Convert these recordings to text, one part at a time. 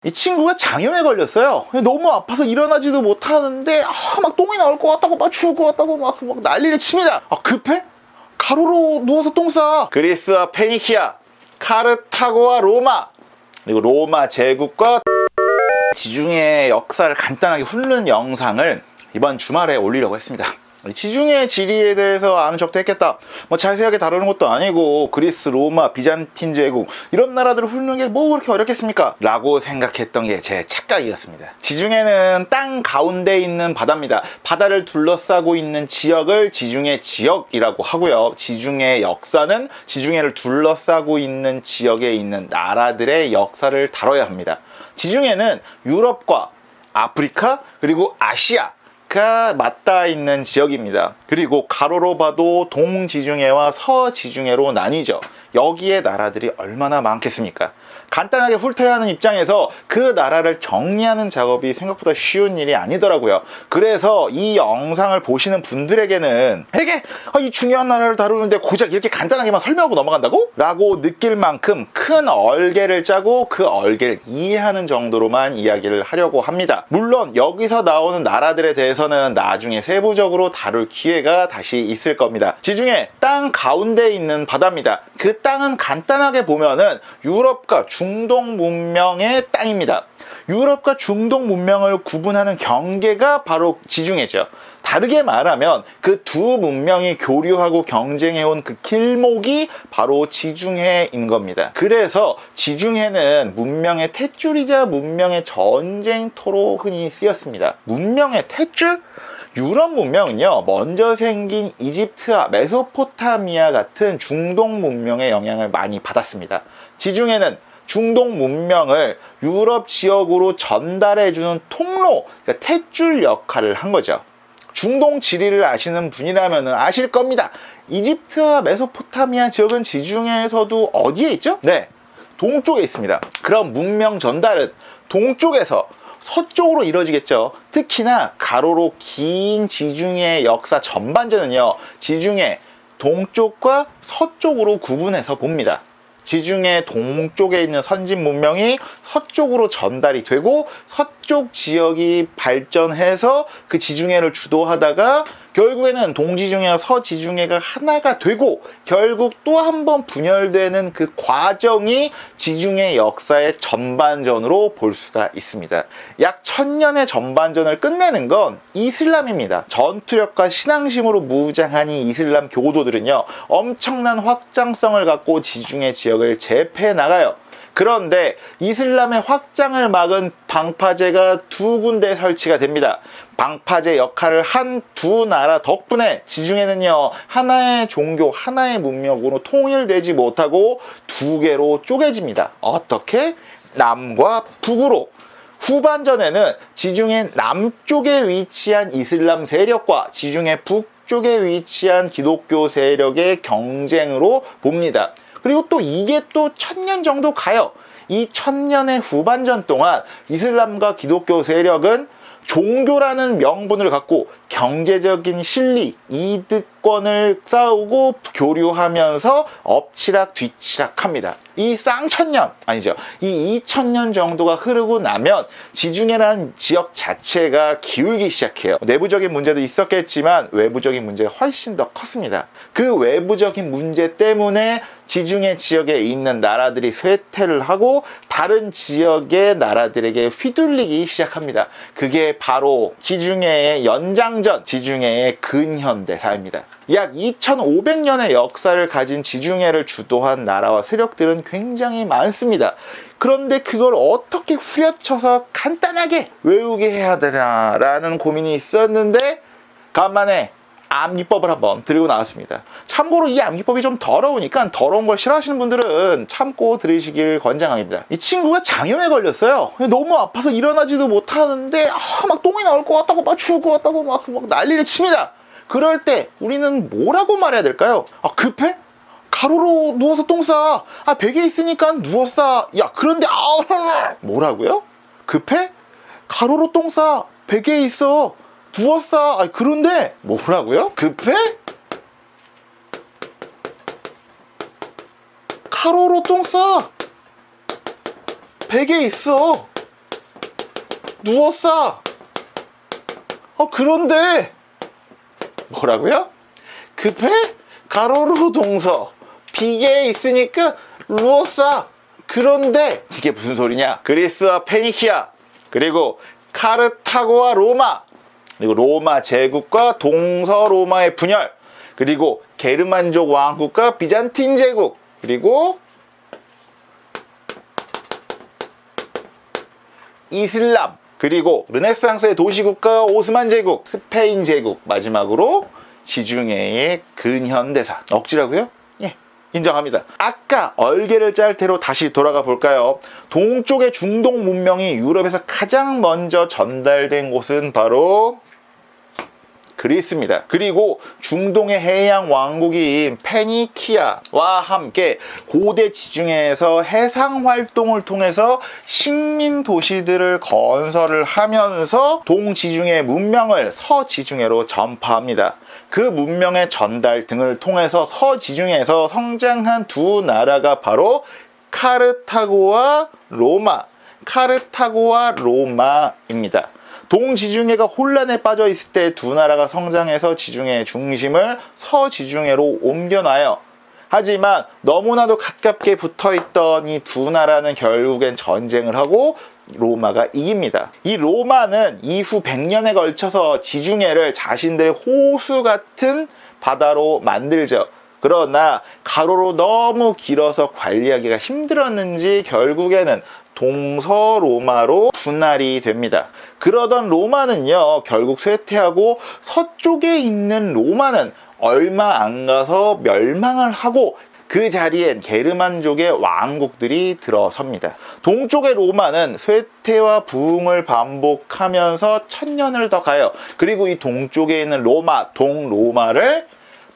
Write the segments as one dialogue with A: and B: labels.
A: 이 친구가 장염에 걸렸어요. 너무 아파서 일어나지도 못하는데 막 똥이 나올 것 같다고 막 죽을 것 같다고 막 난리를 칩니다. 급해? 가로로 누워서 똥 싸. 그리스와 페니키아, 카르타고와 로마, 그리고 로마 제국과 지중해 역사를 간단하게 훑는 영상을 이번 주말에 올리려고 했습니다. 지중해 지리에 대해서 아는 척도 했겠다. 자세하게 다루는 것도 아니고 그리스, 로마, 비잔틴 제국 이런 나라들을 훑는 게 뭐 그렇게 어렵겠습니까? 라고 생각했던 게 제 착각이었습니다. 지중해는 땅 가운데 있는 바다입니다. 바다를 둘러싸고 있는 지역을 지중해 지역이라고 하고요. 지중해 역사는 지중해를 둘러싸고 있는 지역에 있는 나라들의 역사를 다뤄야 합니다. 지중해는 유럽과 아프리카 그리고 아시아 가 맞닿아 있는 지역입니다. 그리고 가로로 봐도 동지중해와 서지중해로 나뉘죠. 여기에 나라들이 얼마나 많겠습니까? 간단하게 훑어야 하는 입장에서 그 나라를 정리하는 작업이 생각보다 쉬운 일이 아니더라고요. 그래서 이 영상을 보시는 분들에게는 이게 이 중요한 나라를 다루는데 고작 이렇게 간단하게만 설명하고 넘어간다고? 라고 느낄 만큼 큰 얼개를 짜고 그 얼개를 이해하는 정도로만 이야기를 하려고 합니다. 물론 여기서 나오는 나라들에 대해서는 나중에 세부적으로 다룰 기회가 다시 있을 겁니다. 지중해 땅 가운데 있는 바다입니다. 그 땅은 간단하게 보면은 유럽과 중동 문명의 땅입니다. 유럽과 중동 문명을 구분하는 경계가 바로 지중해죠. 다르게 말하면 그 두 문명이 교류하고 경쟁해온 그 길목이 바로 지중해인 겁니다. 그래서 지중해는 문명의 탯줄이자 문명의 전쟁터로 흔히 쓰였습니다. 문명의 탯줄? 유럽 문명은요, 먼저 생긴 이집트와 메소포타미아 같은 중동 문명의 영향을 많이 받았습니다. 지중해는 중동 문명을 유럽 지역으로 전달해주는 통로, 그러니까 탯줄 역할을 한 거죠. 중동 지리를 아시는 분이라면 아실 겁니다. 이집트와 메소포타미아 지역은 지중해에서도 어디에 있죠? 네, 동쪽에 있습니다. 그럼 문명 전달은 동쪽에서 서쪽으로 이루어지겠죠. 특히나 가로로 긴 지중해 역사 전반전은요, 지중해 동쪽과 서쪽으로 구분해서 봅니다. 지중해 동쪽에 있는 선진 문명이 서쪽으로 전달이 되고 서쪽 지역이 발전해서 그 지중해를 주도하다가 결국에는 동지중해와 서지중해가 하나가 되고 결국 또 한 번 분열되는 그 과정이 지중해 역사의 전반전으로 볼 수가 있습니다. 약 1000년의 전반전을 끝내는 건 이슬람입니다. 전투력과 신앙심으로 무장한 이 이슬람 교도들은요, 엄청난 확장성을 갖고 지중해 지역을 제패해 나가요. 그런데 이슬람의 확장을 막은 방파제가 두 군데 설치가 됩니다. 방파제 역할을 한 두 나라 덕분에 지중해는요, 하나의 종교, 하나의 문명으로 통일되지 못하고 두 개로 쪼개집니다. 어떻게? 남과 북으로. 후반전에는 지중해 남쪽에 위치한 이슬람 세력과 지중해 북쪽에 위치한 기독교 세력의 경쟁으로 봅니다. 그리고 또 이게 또 1000년 정도 가요. 이 1000년의 후반전 동안 이슬람과 기독교 세력은 종교라는 명분을 갖고 경제적인 실리, 이득권을 싸우고 교류하면서 엎치락 뒤치락 합니다. 이 쌍천년, 아니죠, 이 2000년 정도가 흐르고 나면 지중해라는 지역 자체가 기울기 시작해요. 내부적인 문제도 있었겠지만 외부적인 문제가 훨씬 더 컸습니다. 그 외부적인 문제 때문에 지중해 지역에 있는 나라들이 쇠퇴를 하고 다른 지역의 나라들에게 휘둘리기 시작합니다. 그게 바로 지중해의 연장전, 지중해의 근현대사입니다. 약 2500년의 역사를 가진 지중해를 주도한 나라와 세력들은 굉장히 많습니다. 그런데 그걸 어떻게 후려쳐서 간단하게 외우게 해야 되나라는 고민이 있었는데 간만에 암기법을 한번 들고 나왔습니다. 참고로 이 암기법이 좀 더러우니까 더러운 걸 싫어하시는 분들은 참고 들으시길 권장합니다. 이 친구가 장염에 걸렸어요. 너무 아파서 일어나지도 못하는데 막 똥이 나올 것 같다고 막 죽을 것 같다고 막 난리를 칩니다. 그럴 때 우리는 뭐라고 말해야 될까요? 급해? 가로로 누워서 똥 싸. 베개 있으니까 누워 싸. 야, 그런데 뭐라고요? 급해? 가로로 똥 싸. 베개에 있어. 누워 싸. 그런데 뭐라고요? 급해? 가로로 똥 싸. 베개에 있어. 누웠어. 그런데 뭐라고요? 급해? 가로로 동서 비계에 있으니까 누웠어. 그런데 이게 무슨 소리냐? 그리스와 페니키아, 그리고 카르타고와 로마, 그리고 로마 제국과 동서로마의 분열, 그리고 게르만족 왕국과 비잔틴 제국, 그리고 이슬람, 그리고 르네상스의 도시국가 오스만 제국, 스페인 제국, 마지막으로 지중해의 근현대사. 억지라고요? 예, 인정합니다. 아까 얼개를 짤 테로 다시 돌아가 볼까요? 동쪽의 중동 문명이 유럽에서 가장 먼저 전달된 곳은 바로 그리스입니다. 그리고 중동의 해양 왕국인 페니키아와 함께 고대 지중해에서 해상 활동을 통해서 식민 도시들을 건설을 하면서 동지중해 문명을 서지중해로 전파합니다. 그 문명의 전달 등을 통해서 서지중해에서 성장한 두 나라가 바로 카르타고와 로마입니다. 동지중해가 혼란에 빠져 있을 때 두 나라가 성장해서 지중해의 중심을 서지중해로 옮겨놔요. 하지만 너무나도 가깝게 붙어있던 이 두 나라는 결국엔 전쟁을 하고 로마가 이깁니다. 이 로마는 이후 100년에 걸쳐서 지중해를 자신들의 호수 같은 바다로 만들죠. 그러나 가로로 너무 길어서 관리하기가 힘들었는지 결국에는 동서로마로 분할이 됩니다. 그러던 로마는요, 결국 쇠퇴하고 서쪽에 있는 로마는 얼마 안 가서 멸망을 하고 그 자리엔 게르만족의 왕국들이 들어섭니다. 동쪽의 로마는 쇠퇴와 부흥을 반복하면서 1000년을 더 가요. 그리고 이 동쪽에 있는 로마, 동로마를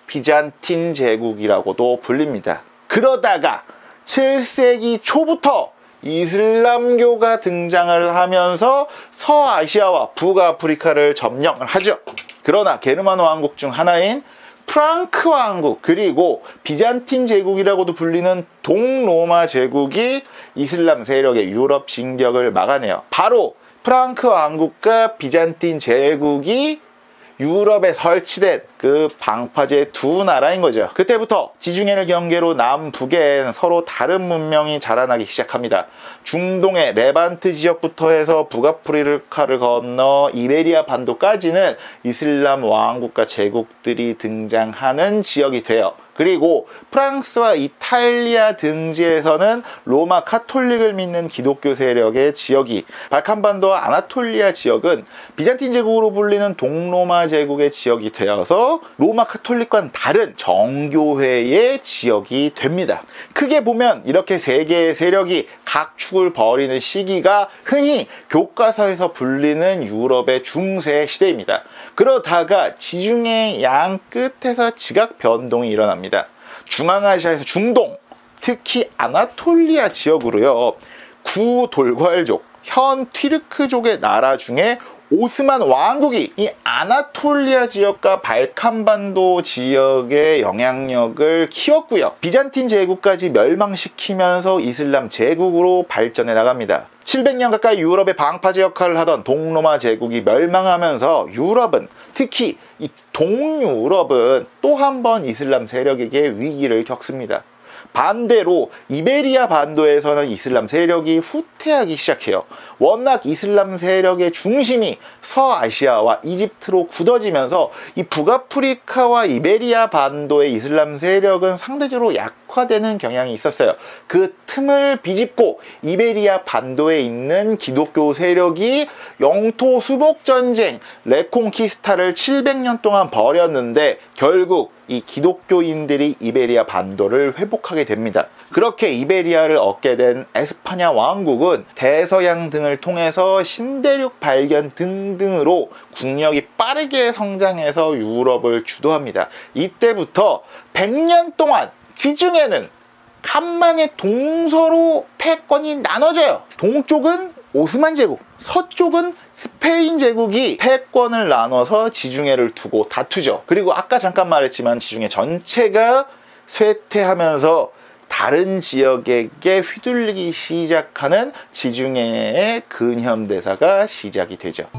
A: 비잔틴 제국이라고도 불립니다. 그러다가 7세기 초부터 이슬람교가 등장을 하면서 서아시아와 북아프리카를 점령을 하죠. 그러나 게르만 왕국 중 하나인 프랑크 왕국, 그리고 비잔틴 제국이라고도 불리는 동로마 제국이 이슬람 세력의 유럽 진격을 막아내요. 바로 프랑크 왕국과 비잔틴 제국이 유럽에 설치된 그 방파제 두 나라인 거죠. 그때부터 지중해를 경계로 남북엔 서로 다른 문명이 자라나기 시작합니다. 중동의 레반트 지역부터 해서 북아프리카를 건너 이베리아 반도까지는 이슬람 왕국과 제국들이 등장하는 지역이 돼요. 그리고 프랑스와 이탈리아 등지에서는 로마 카톨릭을 믿는 기독교 세력의 지역이, 발칸반도와 아나톨리아 지역은 비잔틴 제국으로 불리는 동로마 제국의 지역이 되어서 로마 카톨릭과는 다른 정교회의 지역이 됩니다. 크게 보면 이렇게 세 개의 세력이 각축을 벌이는 시기가 흔히 교과서에서 불리는 유럽의 중세 시대입니다. 그러다가 지중해 양 끝에서 지각 변동이 일어납니다. 중앙아시아에서 중동, 특히 아나톨리아 지역으로요, 구돌괄족, 현 튀르크족의 나라 중에 오스만 왕국이 이 아나톨리아 지역과 발칸반도 지역의 영향력을 키웠고요. 비잔틴 제국까지 멸망시키면서 이슬람 제국으로 발전해 나갑니다. 700년 가까이 유럽의 방파제 역할을 하던 동로마 제국이 멸망하면서 유럽은, 특히 이 동유럽은 또 한 번 이슬람 세력에게 위기를 겪습니다. 반대로 이베리아 반도에서는 이슬람 세력이 후퇴하기 시작해요. 워낙 이슬람 세력의 중심이 서아시아와 이집트로 굳어지면서 이 북아프리카와 이베리아 반도의 이슬람 세력은 상대적으로 약화되는 경향이 있었어요. 그 틈을 비집고 이베리아 반도에 있는 기독교 세력이 영토 수복 전쟁, 레콩키스타를 700년 동안 벌였는데 결국 이 기독교인들이 이베리아 반도를 회복하게 됩니다. 그렇게 이베리아를 얻게 된 에스파냐 왕국은 대서양 등을 통해서 신대륙 발견 등등으로 국력이 빠르게 성장해서 유럽을 주도합니다. 이때부터 100년 동안 지중해는 간만에 동서로 패권이 나눠져요. 동쪽은 오스만 제국, 서쪽은 스페인 제국이 패권을 나눠서 지중해를 두고 다투죠. 그리고 아까 잠깐 말했지만 지중해 전체가 쇠퇴하면서 다른 지역에게 휘둘리기 시작하는 지중해의 근현대사가 시작이 되죠.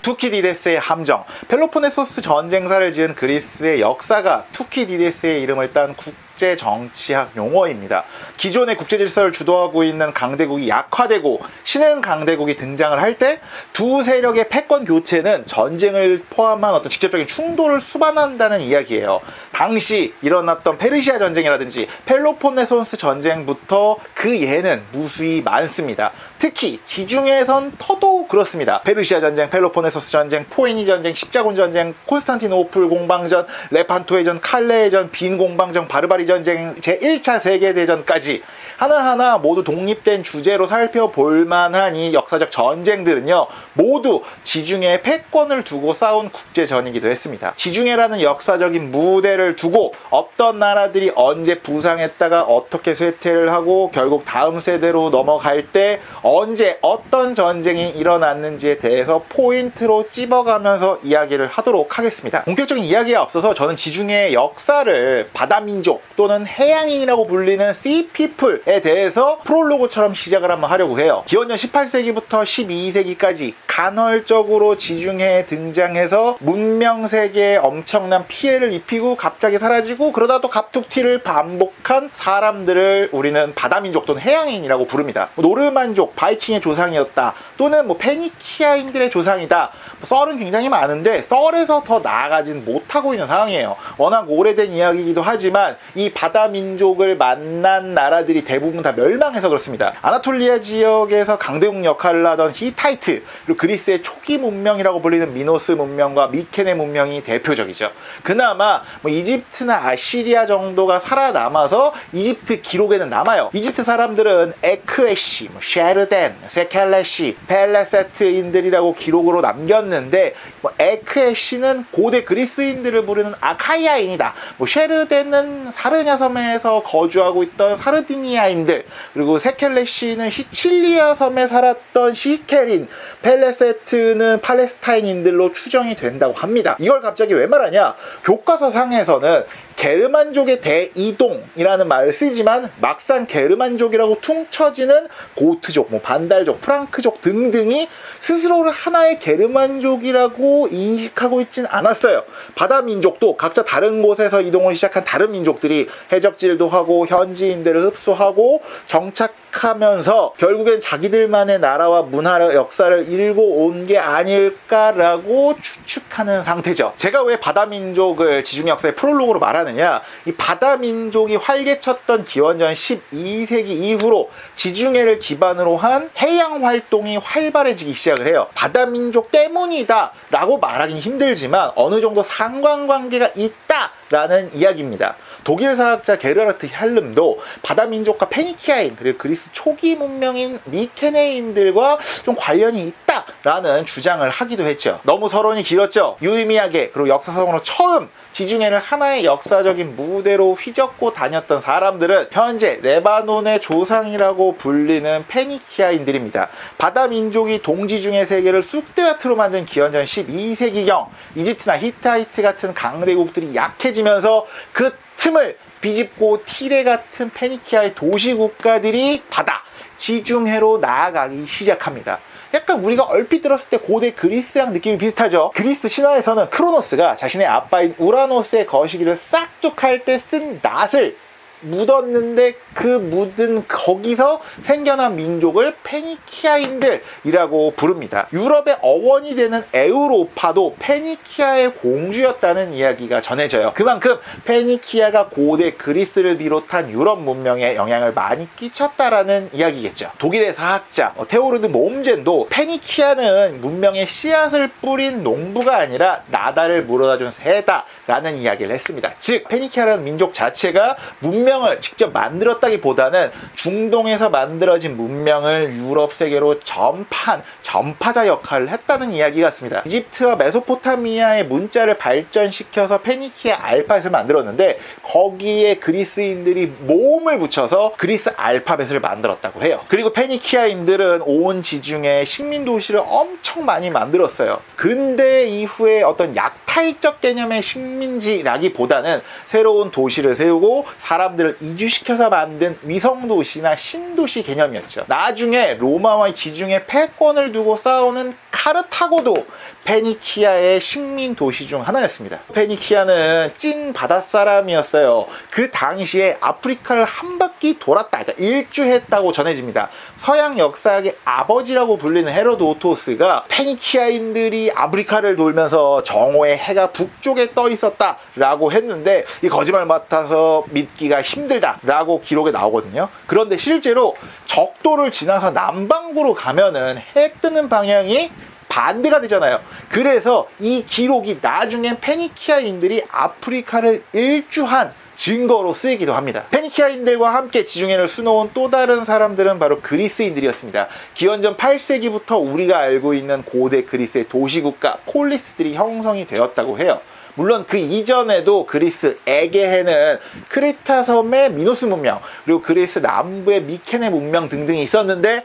A: 투키디데스의 함정, 펠로폰네소스 전쟁사를 지은 그리스의 역사가 투키디데스의 이름을 딴 국제 정치학 용어입니다. 기존의 국제 질서를 주도하고 있는 강대국이 약화되고 신흥 강대국이 등장을 할 때 두 세력의 패권 교체는 전쟁을 포함한 어떤 직접적인 충돌을 수반한다는 이야기예요. 당시 일어났던 페르시아 전쟁이라든지 펠로폰네소스 전쟁부터 그 예는 무수히 많습니다. 특히 지중해에선 더더욱 그렇습니다. 페르시아 전쟁, 펠로폰네소스 전쟁, 포에니 전쟁, 십자군 전쟁, 콘스탄티노플 공방전, 레판토의 전, 칼레의 전, 빈 공방전, 바르바리 전쟁, 제1차 세계대전까지 하나하나 모두 독립된 주제로 살펴볼 만한 이 역사적 전쟁들은요, 모두 지중해의 패권을 두고 싸운 국제전이기도 했습니다. 지중해라는 역사적인 무대를 두고 어떤 나라들이 언제 부상했다가 어떻게 쇠퇴를 하고 결국 다음 세대로 넘어갈 때 언제 어떤 전쟁이 일어났는지에 대해서 포인트로 찝어가면서 이야기를 하도록 하겠습니다. 본격적인 이야기에 앞서서 저는 지중해의 역사를 바다민족 또는 해양인이라고 불리는 씨피플에 대해서 프롤로그처럼 시작을 한번 하려고 해요. 기원전 18세기부터 12세기까지 간헐적으로 지중해에 등장해서 문명세계에 엄청난 피해를 입히고 갑자기 사라지고 그러다 또 갑툭튀를 반복한 사람들을 우리는 바다민족 또는 해양인이라고 부릅니다. 노르만족, 바이킹의 조상이었다, 또는 페니키아인들의 조상이다. 썰은 굉장히 많은데 썰에서 더 나아가진 못하고 있는 상황이에요. 워낙 오래된 이야기이기도 하지만 이 바다민족을 만난 나라들이 대부분 다 멸망해서 그렇습니다. 아나톨리아 지역에서 강대국 역할을 하던 히타이트, 그리고 그리스의 초기 문명이라고 불리는 미노스 문명과 미케네 문명이 대표적이죠. 그나마 이집트나 아시리아 정도가 살아남아서 이집트 기록에는 남아요. 이집트 사람들은 에크에시, 쉐르덴, 세켈레시, 펠레세트인들이라고 기록으로 남겼는데 에크에시는 고대 그리스인들을 부르는 아카이아인이다. 쉐르덴은 사르냐 섬에서 거주하고 있던 사르디니아인들, 그리고 세켈레시는 시칠리아 섬에 살았던 시켈인, 펠레세트는 팔레스타인인들로 추정이 된다고 합니다. 이걸 갑자기 왜 말하냐? 교과서상에서는 게르만족의 대이동이라는 말을 쓰지만 막상 게르만족이라고 퉁쳐지는 고트족, 반달족, 프랑크족 등등이 스스로를 하나의 게르만족이라고 인식하고 있진 않았어요. 바다민족도 각자 다른 곳에서 이동을 시작한 다른 민족들이 해적질도 하고 현지인들을 흡수하고 정착하면서 결국엔 자기들만의 나라와 문화를, 역사를 일고 온 게 아닐까라고 추측하는 상태죠. 제가 왜 바다민족을 지중해 역사의 프롤로그로 말하느냐, 이 바다민족이 활개쳤던 기원전 12세기 이후로 지중해를 기반으로 한 해양 활동이 활발해지기 시작을 해요. 바다민족 때문이다 라고 말하기는 힘들지만 어느 정도 상관관계가 있다라는 이야기입니다. 독일 사학자 게르하르트 헬름도 바다민족과 페니키아인, 그리고 그리스 초기 문명인 미케네인들과 좀 관련이 있다라는 주장을 하기도 했죠. 너무 서론이 길었죠. 유의미하게, 그리고 역사상으로 처음 지중해를 하나의 역사적인 무대로 휘젓고 다녔던 사람들은 현재 레바논의 조상이라고 불리는 페니키아인들입니다. 바다민족이 동지중해 세계를 쑥대밭으로 만든 기원전 12세기경 이집트나 히타이트 같은 강대국들이 약해지면서 그 틈을 비집고 티레 같은 페니키아의 도시국가들이 바다, 지중해로 나아가기 시작합니다. 약간 우리가 얼핏 들었을 때 고대 그리스랑 느낌이 비슷하죠. 그리스 신화에서는 크로노스가 자신의 아빠인 우라노스의 거시기를 싹둑할 때 쓴 낫을 묻었는데 그 묻은 거기서 생겨난 민족을 페니키아인들이라고 부릅니다. 유럽의 어원이 되는 에우로파도 페니키아의 공주였다는 이야기가 전해져요. 그만큼 페니키아가 고대 그리스를 비롯한 유럽 문명에 영향을 많이 끼쳤다라는 이야기겠죠. 독일의 사학자 테오르드 몬젠도 페니키아는 문명의 씨앗을 뿌린 농부가 아니라 나다를 물어다준 새다라는 이야기를 했습니다. 즉 페니키아라는 민족 자체가 문명 문명을 직접 만들었다기보다는 중동에서 만들어진 문명을 유럽 세계로 전파자 역할을 했다는 이야기 같습니다. 이집트와 메소포타미아의 문자를 발전시켜서 페니키아 알파벳을 만들었는데 거기에 그리스인들이 몸을 붙여서 그리스 알파벳을 만들었다고 해요. 그리고 페니키아인들은 온 지중해 식민 도시를 엄청 많이 만들었어요. 근대 이후에 어떤 약탈적 개념의 식민지라기보다는 새로운 도시를 세우고 사람들을 이주시켜서 만든 위성도시나 신도시 개념이었죠. 나중에 로마와의 지중해 패권을 두고 싸우는 카르타고도 페니키아의 식민 도시 중 하나였습니다. 페니키아는 찐 바닷사람이었어요. 그 당시에 아프리카를 한 바퀴 돌았다, 그러니까 일주했다고 전해집니다. 서양 역사학의 아버지라고 불리는 헤로도토스가 페니키아인들이 아프리카를 돌면서 정오에 해가 북쪽에 떠 있었다라고 했는데 이 거짓말 같아서 믿기가 힘들다라고 기록에 나오거든요. 그런데 실제로 적도를 지나서 남반구로 가면은 해 뜨는 방향이 반대가 되잖아요. 그래서 이 기록이 나중엔 페니키아인들이 아프리카를 일주한 증거로 쓰이기도 합니다. 페니키아인들과 함께 지중해를 수놓은 또 다른 사람들은 바로 그리스인들이었습니다. 기원전 8세기부터 우리가 알고 있는 고대 그리스의 도시국가 폴리스들이 형성이 되었다고 해요. 물론 그 이전에도 그리스 에게해는 크레타 섬의 미노스 문명, 그리고 그리스 남부의 미케네 문명 등등이 있었는데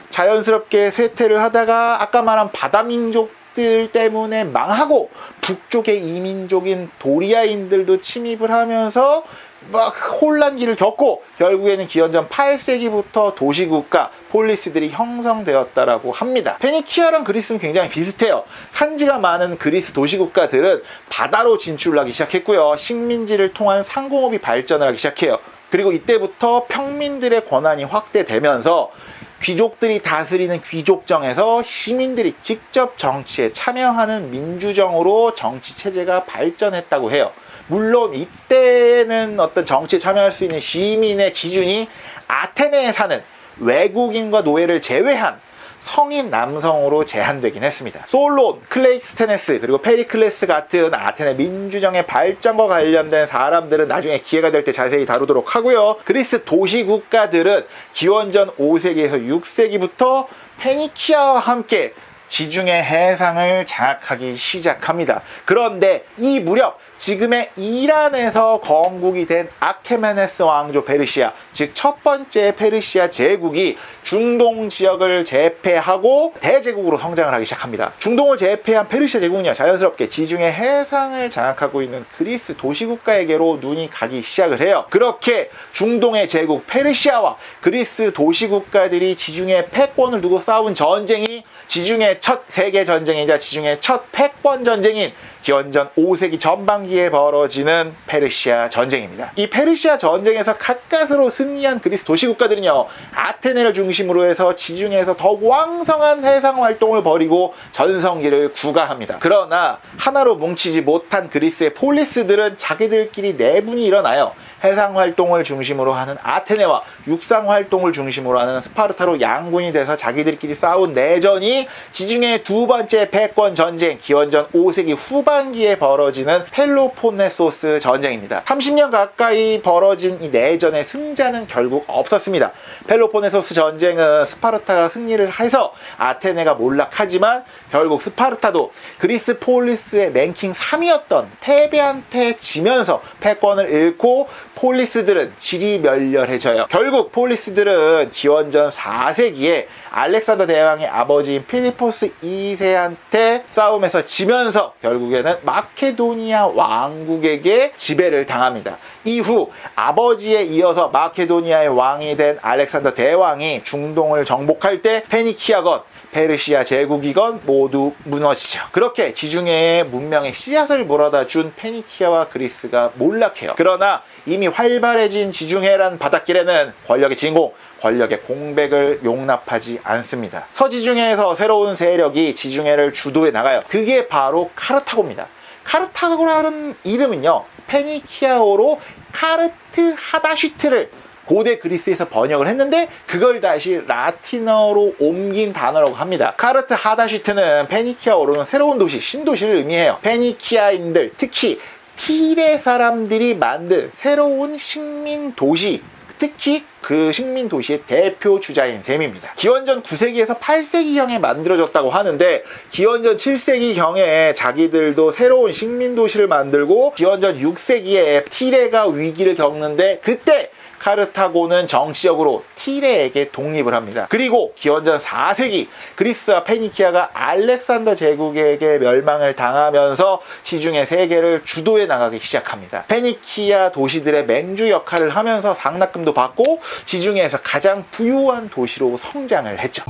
A: 자연스럽게 쇠퇴를 하다가 아까 말한 바다민족들 때문에 망하고 북쪽의 이민족인 도리아인들도 침입을 하면서 막 혼란기를 겪고 결국에는 기원전 8세기부터 도시국가 폴리스들이 형성되었다라고 합니다. 페니키아랑 그리스는 굉장히 비슷해요. 산지가 많은 그리스 도시국가들은 바다로 진출하기 시작했고요. 식민지를 통한 상공업이 발전을 하기 시작해요. 그리고 이때부터 평민들의 권한이 확대되면서 귀족들이 다스리는 귀족정에서 시민들이 직접 정치에 참여하는 민주정으로 정치 체제가 발전했다고 해요. 물론 이때는 어떤 정치에 참여할 수 있는 시민의 기준이 아테네에 사는 외국인과 노예를 제외한 성인 남성으로 제한되긴 했습니다. 솔론, 클레이스테네스, 그리고 페리클레스 같은 아테네 민주정의 발전과 관련된 사람들은 나중에 기회가 될 때 자세히 다루도록 하고요. 그리스 도시국가들은 기원전 5세기에서 6세기부터 페니키아와 함께 지중해 해상을 장악하기 시작합니다. 그런데 이 무렵 지금의 이란에서 건국이 된 아케메네스 왕조 페르시아, 즉 첫 번째 페르시아 제국이 중동 지역을 제패하고 대제국으로 성장을 하기 시작합니다. 중동을 제패한 페르시아 제국은요, 자연스럽게 지중해 해상을 장악하고 있는 그리스 도시국가에게로 눈이 가기 시작을 해요. 그렇게 중동의 제국 페르시아와 그리스 도시국가들이 지중해 패권을 두고 싸운 전쟁이 지중해 첫 세계전쟁이자 지중해 첫 패권 전쟁인 기원전 5세기 전반기에 벌어지는 페르시아 전쟁입니다. 이 페르시아 전쟁에서 가까스로 승리한 그리스 도시국가들은요, 아테네를 중심으로 해서 지중해에서 더욱 왕성한 해상 활동을 벌이고 전성기를 구가합니다. 그러나 하나로 뭉치지 못한 그리스의 폴리스들은 자기들끼리 내분이 일어나요. 해상 활동을 중심으로 하는 아테네와 육상 활동을 중심으로 하는 스파르타로 양군이 돼서 자기들끼리 싸운 내전이 지중해 두 번째 패권 전쟁, 기원전 5세기 후반기에 벌어지는 펠로폰네소스 전쟁입니다. 30년 가까이 벌어진 이 내전의 승자는 결국 없었습니다. 펠로폰네소스 전쟁은 스파르타가 승리를 해서 아테네가 몰락하지만 결국 스파르타도 그리스 폴리스의 랭킹 3위였던 테베한테 지면서 패권을 잃고 폴리스들은 지리멸렬해져요. 결국 폴리스들은 기원전 4세기에 알렉산더 대왕의 아버지인 필리포스 2세한테 싸움에서 지면서 결국에는 마케도니아 왕국에게 지배를 당합니다. 이후 아버지에 이어서 마케도니아의 왕이 된 알렉산더 대왕이 중동을 정복할 때 페니키아건 페르시아 제국이건 모두 무너지죠. 그렇게 지중해의 문명의 씨앗을 몰아다 준 페니키아와 그리스가 몰락해요. 그러나 이미 활발해진 지중해란 바닷길에는 권력의 진공, 권력의 공백을 용납하지 않습니다. 서지중해에서 새로운 세력이 지중해를 주도해 나가요. 그게 바로 카르타고입니다. 카르타고라는 이름은요, 페니키아어로 카르트 하다시트를 고대 그리스에서 번역을 했는데 그걸 다시 라틴어로 옮긴 단어라고 합니다. 카르트 하다시트는 페니키아어로는 새로운 도시, 신도시를 의미해요. 페니키아인들, 특히 티레 사람들이 만든 새로운 식민 도시, 특히 그 식민 도시의 대표 주자인 셈입니다. 기원전 9세기에서 8세기경에 만들어졌다고 하는데 기원전 7세기경에 자기들도 새로운 식민 도시를 만들고 기원전 6세기에 티레가 위기를 겪는데 그때 카르타고는 정치적으로 티레에게 독립을 합니다. 그리고 기원전 4세기 그리스와 페니키아가 알렉산더 제국에게 멸망을 당하면서 시중의 세계를 주도해 나가기 시작합니다. 페니키아 도시들의 맹주 역할을 하면서 상납금도 받고 지중해에서 가장 부유한 도시로 성장을 했죠.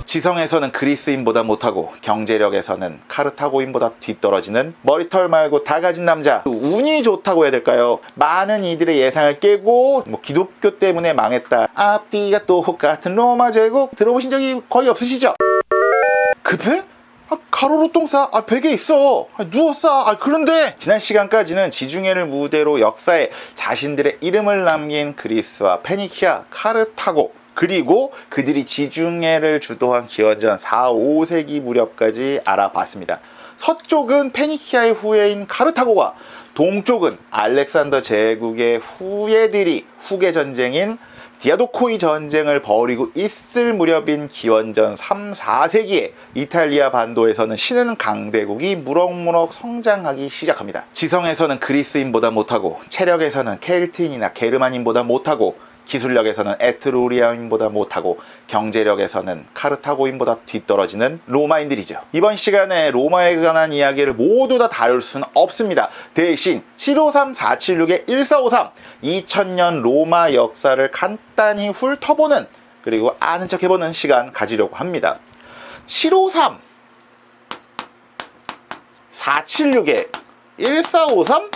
A: 지성에서는 그리스인보다 못하고 경제력에서는 카르타고인보다 뒤떨어지는 머리털 말고 다 가진 남자, 운이 좋다고 해야 될까요? 많은 이들의 예상을 깨고 기독교 때문에 망했다, 앞뒤가 똑같은 로마 제국 들어보신 적이 거의 없으시죠? 급해? 가로로 똥 싸? 베개 있어. 누워 싸. 그런데 지난 시간까지는 지중해를 무대로 역사에 자신들의 이름을 남긴 그리스와 페니키아, 카르타고, 그리고 그들이 지중해를 주도한 기원전 4, 5세기 무렵까지 알아봤습니다. 서쪽은 페니키아의 후예인 카르타고가, 동쪽은 알렉산더 제국의 후예들이 후계 전쟁인 디아도코이 전쟁을 벌이고 있을 무렵인 기원전 3, 4세기에 이탈리아 반도에서는 신흥 강대국이 무럭무럭 성장하기 시작합니다. 지성에서는 그리스인보다 못하고, 체력에서는 켈트인이나 게르만인보다 못하고, 기술력에서는 에트루리아인보다 못하고, 경제력에서는 카르타고인보다 뒤떨어지는 로마인들이죠. 이번 시간에 로마에 관한 이야기를 모두 다 다룰 수는 없습니다. 대신 753, 476의 1453, 2000년 로마 역사를 간단히 훑어보는, 그리고 아는 척 해보는 시간 가지려고 합니다. 753, 476의 1453?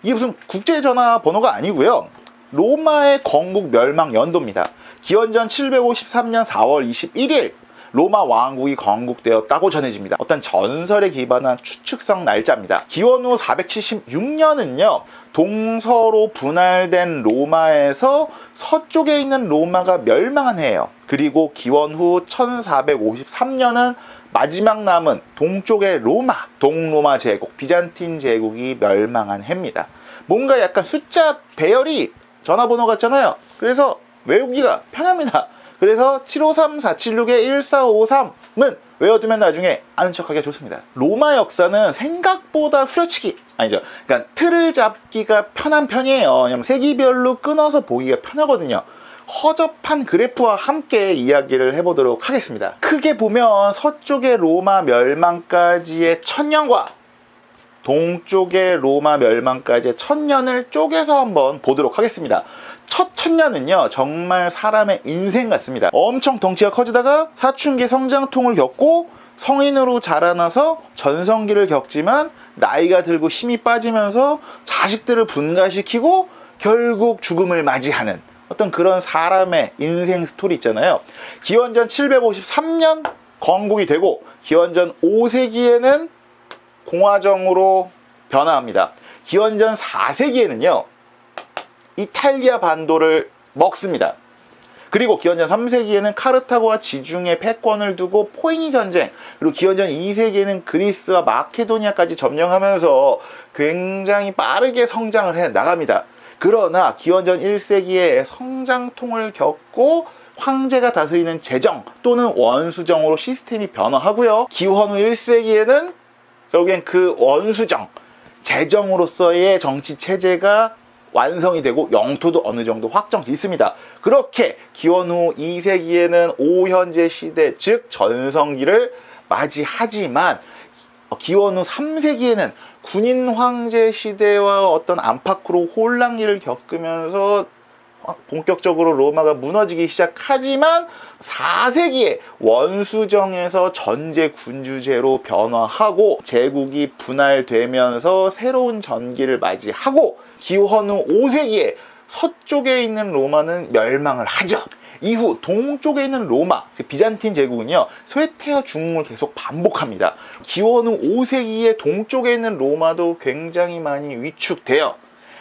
A: 이게 무슨 국제전화 번호가 아니고요, 로마의 건국 멸망 연도입니다. 기원전 753년 4월 21일 로마 왕국이 건국되었다고 전해집니다. 어떤 전설에 기반한 추측성 날짜입니다. 기원 후 476년은요 동서로 분할된 로마에서 서쪽에 있는 로마가 멸망한 해예요. 그리고 기원 후 1453년은 마지막 남은 동쪽의 로마, 동로마 제국, 비잔틴 제국이 멸망한 해입니다. 뭔가 약간 숫자 배열이 전화번호 같잖아요. 그래서 외우기가 편합니다. 그래서 753, 476의 1453은 외워두면 나중에 아는 척하기가 좋습니다. 로마 역사는 생각보다 후려치기, 아니죠, 그러니까 틀을 잡기가 편한 편이에요. 왜냐면 세기별로 끊어서 보기가 편하거든요. 허접한 그래프와 함께 이야기를 해보도록 하겠습니다. 크게 보면 서쪽의 로마 멸망까지의 1000년과 동쪽의 로마 멸망까지의 1000년을 쪼개서 한번 보도록 하겠습니다. 첫 1000년은요 정말 사람의 인생 같습니다. 엄청 덩치가 커지다가 사춘기 성장통을 겪고 성인으로 자라나서 전성기를 겪지만 나이가 들고 힘이 빠지면서 자식들을 분가시키고 결국 죽음을 맞이하는 어떤 그런 사람의 인생 스토리 있잖아요. 기원전 753년 건국이 되고 기원전 5세기에는 공화정으로 변화합니다. 기원전 4세기에는요 이탈리아 반도를 먹습니다. 그리고 기원전 3세기에는 카르타고와 지중해 패권을 두고 포이니 전쟁, 그리고 기원전 2세기에는 그리스와 마케도니아까지 점령하면서 굉장히 빠르게 성장을 해 나갑니다. 그러나 기원전 1세기에 성장통을 겪고 황제가 다스리는 제정 또는 원수정으로 시스템이 변화하고요. 기원 후 1세기에는 결국엔 그 원수정, 제정으로서의 정치 체제가 완성이 되고 영토도 어느 정도 확정돼 있습니다. 그렇게 기원 후 2세기에는 오현제 시대, 즉 전성기를 맞이하지만 기원 후 3세기에는 군인 황제 시대와 어떤 안팎으로 혼란기를 겪으면서 본격적으로 로마가 무너지기 시작하지만 4세기에 원수정에서 전제 군주제로 변화하고 제국이 분할되면서 새로운 전기를 맞이하고 기원 후 5세기에 서쪽에 있는 로마는 멸망을 하죠. 이후 동쪽에 있는 로마, 즉 비잔틴 제국은요 쇠퇴와 중흥을 계속 반복합니다. 기원 후 5세기에 동쪽에 있는 로마도 굉장히 많이 위축돼요.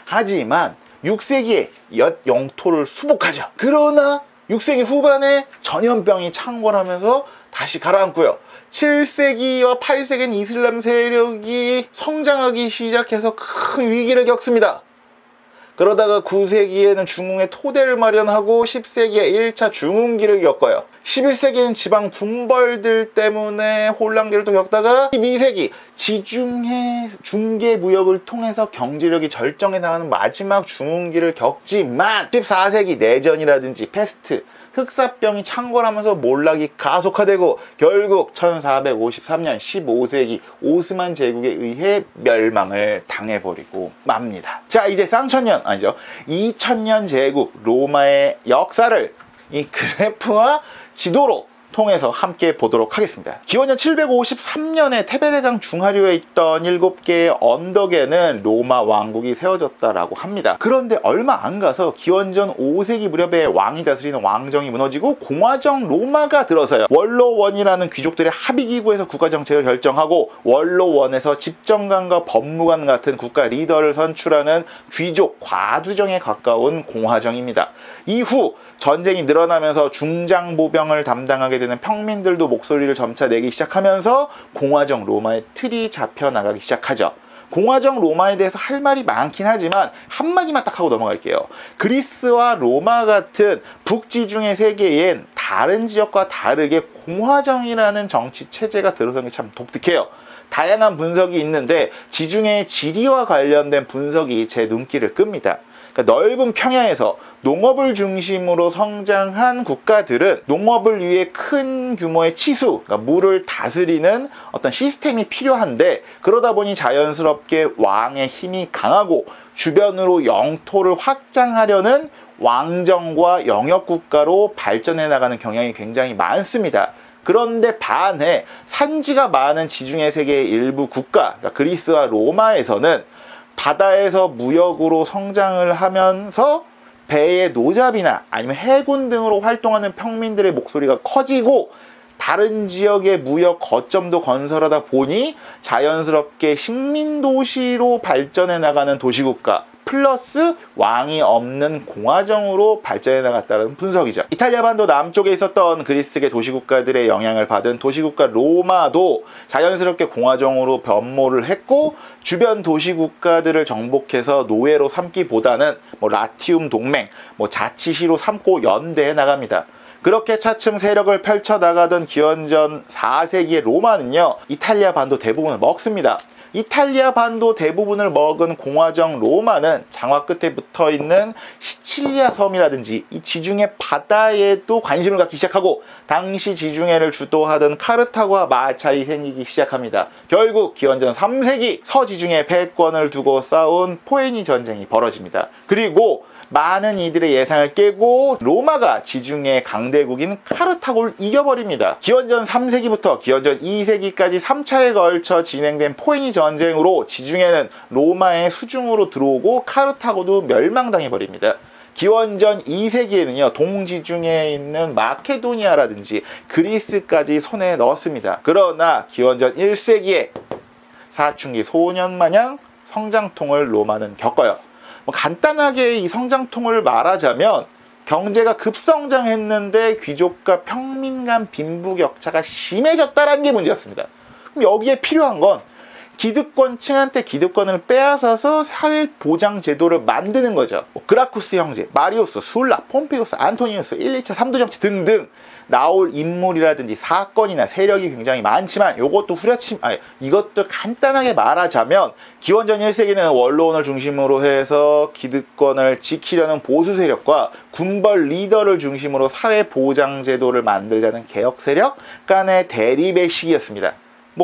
A: 하지만 6세기에 옛 영토를 수복하죠. 그러나 6세기 후반에 전염병이 창궐하면서 다시 가라앉고요. 7세기와 8세기는 이슬람 세력이 성장하기 시작해서 큰 위기를 겪습니다. 그러다가 9세기에는 중흥의 토대를 마련하고 10세기에 1차 중흥기를 겪어요. 11세기에는 지방 군벌들 때문에 혼란기를 또 겪다가 12세기 지중해 중개 무역을 통해서 경제력이 절정에 나가는 마지막 중흥기를 겪지만 14세기 내전이라든지 패스트, 흑사병이 창궐하면서 몰락이 가속화되고 결국 1453년 15세기 오스만 제국에 의해 멸망을 당해버리고 맙니다. 자, 이제 쌍천년 아니죠, 2000년 제국 로마의 역사를 이 그래프와 지도로 통해서 함께 보도록 하겠습니다. 기원전 753년에 테베레강 중하류에 있던 7개의 언덕에는 로마 왕국이 세워졌다라고 합니다. 그런데 얼마 안 가서 기원전 5세기 무렵에 왕이 다스리는 왕정이 무너지고 공화정 로마가 들어서요. 원로원이라는 귀족들의 합의기구에서 국가정책을 결정하고 원로원에서 집정관과 법무관 같은 국가 리더를 선출하는 귀족 과두정에 가까운 공화정입니다. 이후 전쟁이 늘어나면서 중장보병을 담당하게 되는 평민들도 목소리를 점차 내기 시작하면서 공화정 로마의 틀이 잡혀나가기 시작하죠. 공화정 로마에 대해서 할 말이 많긴 하지만 한마디만 딱 하고 넘어갈게요. 그리스와 로마 같은 북지중해 세계엔 다른 지역과 다르게 공화정이라는 정치 체제가 들어선 게 참 독특해요. 다양한 분석이 있는데 지중해의 지리와 관련된 분석이 제 눈길을 끕니다. 그러니까 넓은 평야에서 농업을 중심으로 성장한 국가들은 농업을 위해 큰 규모의 치수, 그러니까 물을 다스리는 어떤 시스템이 필요한데, 그러다 보니 자연스럽게 왕의 힘이 강하고 주변으로 영토를 확장하려는 왕정과 영역국가로 발전해 나가는 경향이 굉장히 많습니다. 그런데 반해 산지가 많은 지중해 세계의 일부 국가, 그러니까 그리스와 로마에서는 바다에서 무역으로 성장을 하면서 배의 노잡이나 아니면 해군 등으로 활동하는 평민들의 목소리가 커지고 다른 지역의 무역 거점도 건설하다 보니 자연스럽게 식민도시로 발전해 나가는 도시국가 플러스 왕이 없는 공화정으로 발전해 나갔다는 분석이죠. 이탈리아 반도 남쪽에 있었던 그리스계 도시국가들의 영향을 받은 도시국가 로마도 자연스럽게 공화정으로 변모를 했고, 주변 도시국가들을 정복해서 노예로 삼기보다는 라티움 동맹, 자치시로 삼고 연대해 나갑니다. 그렇게 차츰 세력을 펼쳐나가던 기원전 4세기의 로마는요, 이탈리아 반도 대부분을 먹습니다. 이탈리아 반도 대부분을 먹은 공화정 로마는 장화 끝에 붙어있는 시칠리아 섬이라든지 이 지중해 바다에도 관심을 갖기 시작하고, 당시 지중해를 주도하던 카르타고와 마찰이 생기기 시작합니다. 결국 기원전 3세기 서지중해 패권을 두고 싸운 포에니 전쟁이 벌어집니다. 그리고 많은 이들의 예상을 깨고 로마가 지중해 강대국인 카르타고를 이겨버립니다. 기원전 3세기부터 기원전 2세기까지 3차에 걸쳐 진행된 포에니 전쟁으로 지중해는 로마의 수중으로 들어오고 카르타고도 멸망당해버립니다. 기원전 2세기에는요, 동지중해에 있는 마케도니아라든지 그리스까지 손에 넣었습니다. 그러나 기원전 1세기에 사춘기 소년 마냥 성장통을 로마는 겪어요. 간단하게 이 성장통을 말하자면 경제가 급성장했는데 귀족과 평민 간 빈부격차가 심해졌다는 게 문제였습니다. 그럼 여기에 필요한 건 기득권층한테 기득권을 빼앗아서 사회보장 제도를 만드는 거죠. 그라쿠스 형제, 마리우스, 술라, 폼피우스, 안토니우스, 1, 2차 3도 정치 등등 나올 인물이라든지 사건이나 세력이 굉장히 많지만 이것도 간단하게 말하자면 기원전 1세기는 원로원을 중심으로 해서 기득권을 지키려는 보수 세력과 군벌 리더를 중심으로 사회보장 제도를 만들자는 개혁 세력 간의 대립의 시기였습니다.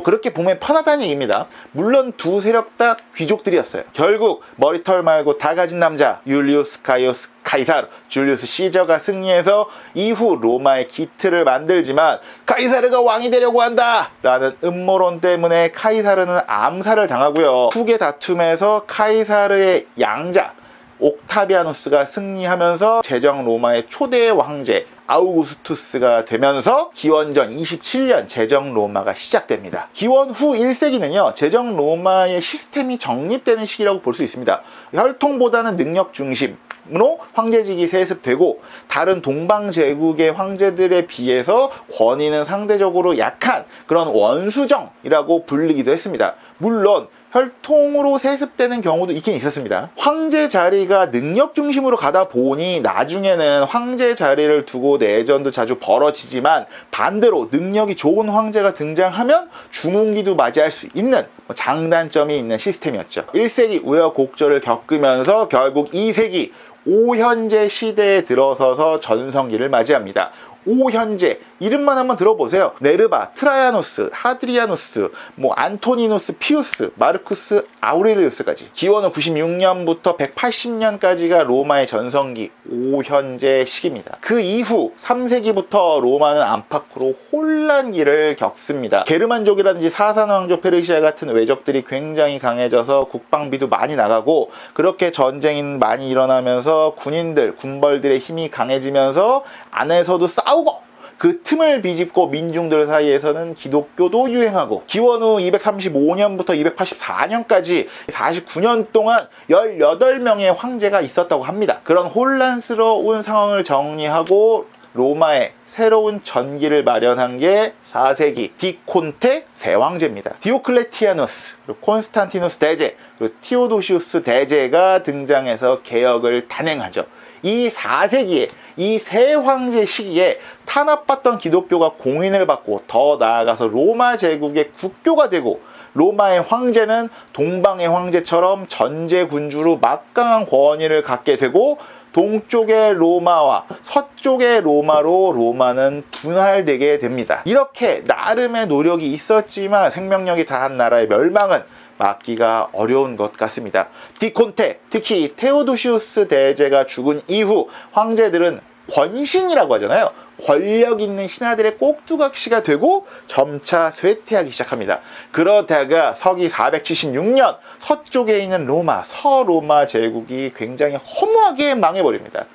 A: 그렇게 보면 편하다는 얘기입니다. 물론 두 세력 다 귀족들이었어요. 결국 머리털 말고 다 가진 남자 율리우스 가이우스 카이사르, 줄리우스 시저가 승리해서 이후 로마의 기틀을 만들지만 카이사르가 왕이 되려고 한다 라는 음모론 때문에 카이사르는 암살을 당하고요. 후계 다툼에서 카이사르의 양자 옥타비아누스가 승리하면서 제정 로마의 초대 왕제 아우구스투스가 되면서 기원전 27년 제정 로마가 시작됩니다. 기원 후 1세기는요 제정 로마의 시스템이 정립되는 시기라고 볼 수 있습니다. 혈통보다는 능력 중심으로 황제직이 세습되고 다른 동방 제국의 황제들에 비해서 권위는 상대적으로 약한 그런 원수정이라고 불리기도 했습니다. 물론 혈통으로 세습되는 경우도 있긴 있었습니다. 황제 자리가 능력 중심으로 가다 보니 나중에는 황제 자리를 두고 내전도 자주 벌어지지만 반대로 능력이 좋은 황제가 등장하면 중흥기도 맞이할 수 있는 장단점이 있는 시스템이었죠. 1세기 우여곡절을 겪으면서 결국 2세기 오현제 시대에 들어서서 전성기를 맞이합니다. 오현제 이름만 한번 들어보세요. 네르바, 트라야누스, 하드리아누스, 안토니누스, 피우스, 마르쿠스, 아우렐리우스까지 기원 후 96년부터 180년까지가 로마의 전성기 오현제 시기입니다. 그 이후 3세기부터 로마는 안팎으로 혼란기를 겪습니다. 게르만족이라든지 사산왕조 페르시아 같은 외적들이 굉장히 강해져서 국방비도 많이 나가고 그렇게 전쟁이 많이 일어나면서 군벌들의 힘이 강해지면서 안에서도 싸우고 그 틈을 비집고 민중들 사이에서는 기독교도 유행하고 기원 후 235년부터 284년까지 49년 동안 18명의 황제가 있었다고 합니다. 그런 혼란스러운 상황을 정리하고 로마의 새로운 전기를 마련한 게 4세기 디콘테 세왕제입니다. 디오클레티아누스, 콘스탄티누스 대제, 그리고 티오도시우스 대제가 등장해서 개혁을 단행하죠. 이 4세기에 이 세 황제 시기에 탄압받던 기독교가 공인을 받고 더 나아가서 로마 제국의 국교가 되고 로마의 황제는 동방의 황제처럼 전제 군주로 막강한 권위를 갖게 되고 동쪽의 로마와 서쪽의 로마로 로마는 분할되게 됩니다. 이렇게 나름의 노력이 있었지만 생명력이 다한 나라의 멸망은 막기가 어려운 것 같습니다. 디콘테, 특히 테오도시우스 대제가 죽은 이후 황제들은 권신이라고 하잖아요. 권력 있는 신하들의 꼭두각시가 되고 점차 쇠퇴하기 시작합니다. 그러다가 서기 476년 서쪽에 있는 로마, 서로마 제국이 굉장히 허무하게 망해버립니다.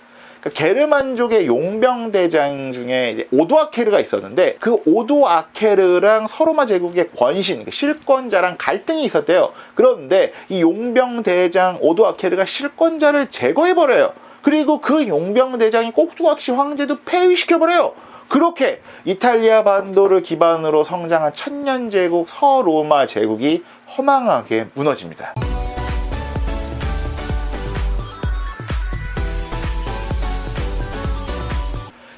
A: 게르만족의 용병대장 중에 이제 오도아케르가 있었는데 그 오도아케르랑 서로마 제국의 권신, 실권자랑 갈등이 있었대요. 그런데 이 용병대장 오도아케르가 실권자를 제거해버려요. 그리고 그 용병대장이 꼭두각시 황제도 폐위시켜버려요. 그렇게 이탈리아 반도를 기반으로 성장한 천년제국 서로마 제국이 허망하게 무너집니다.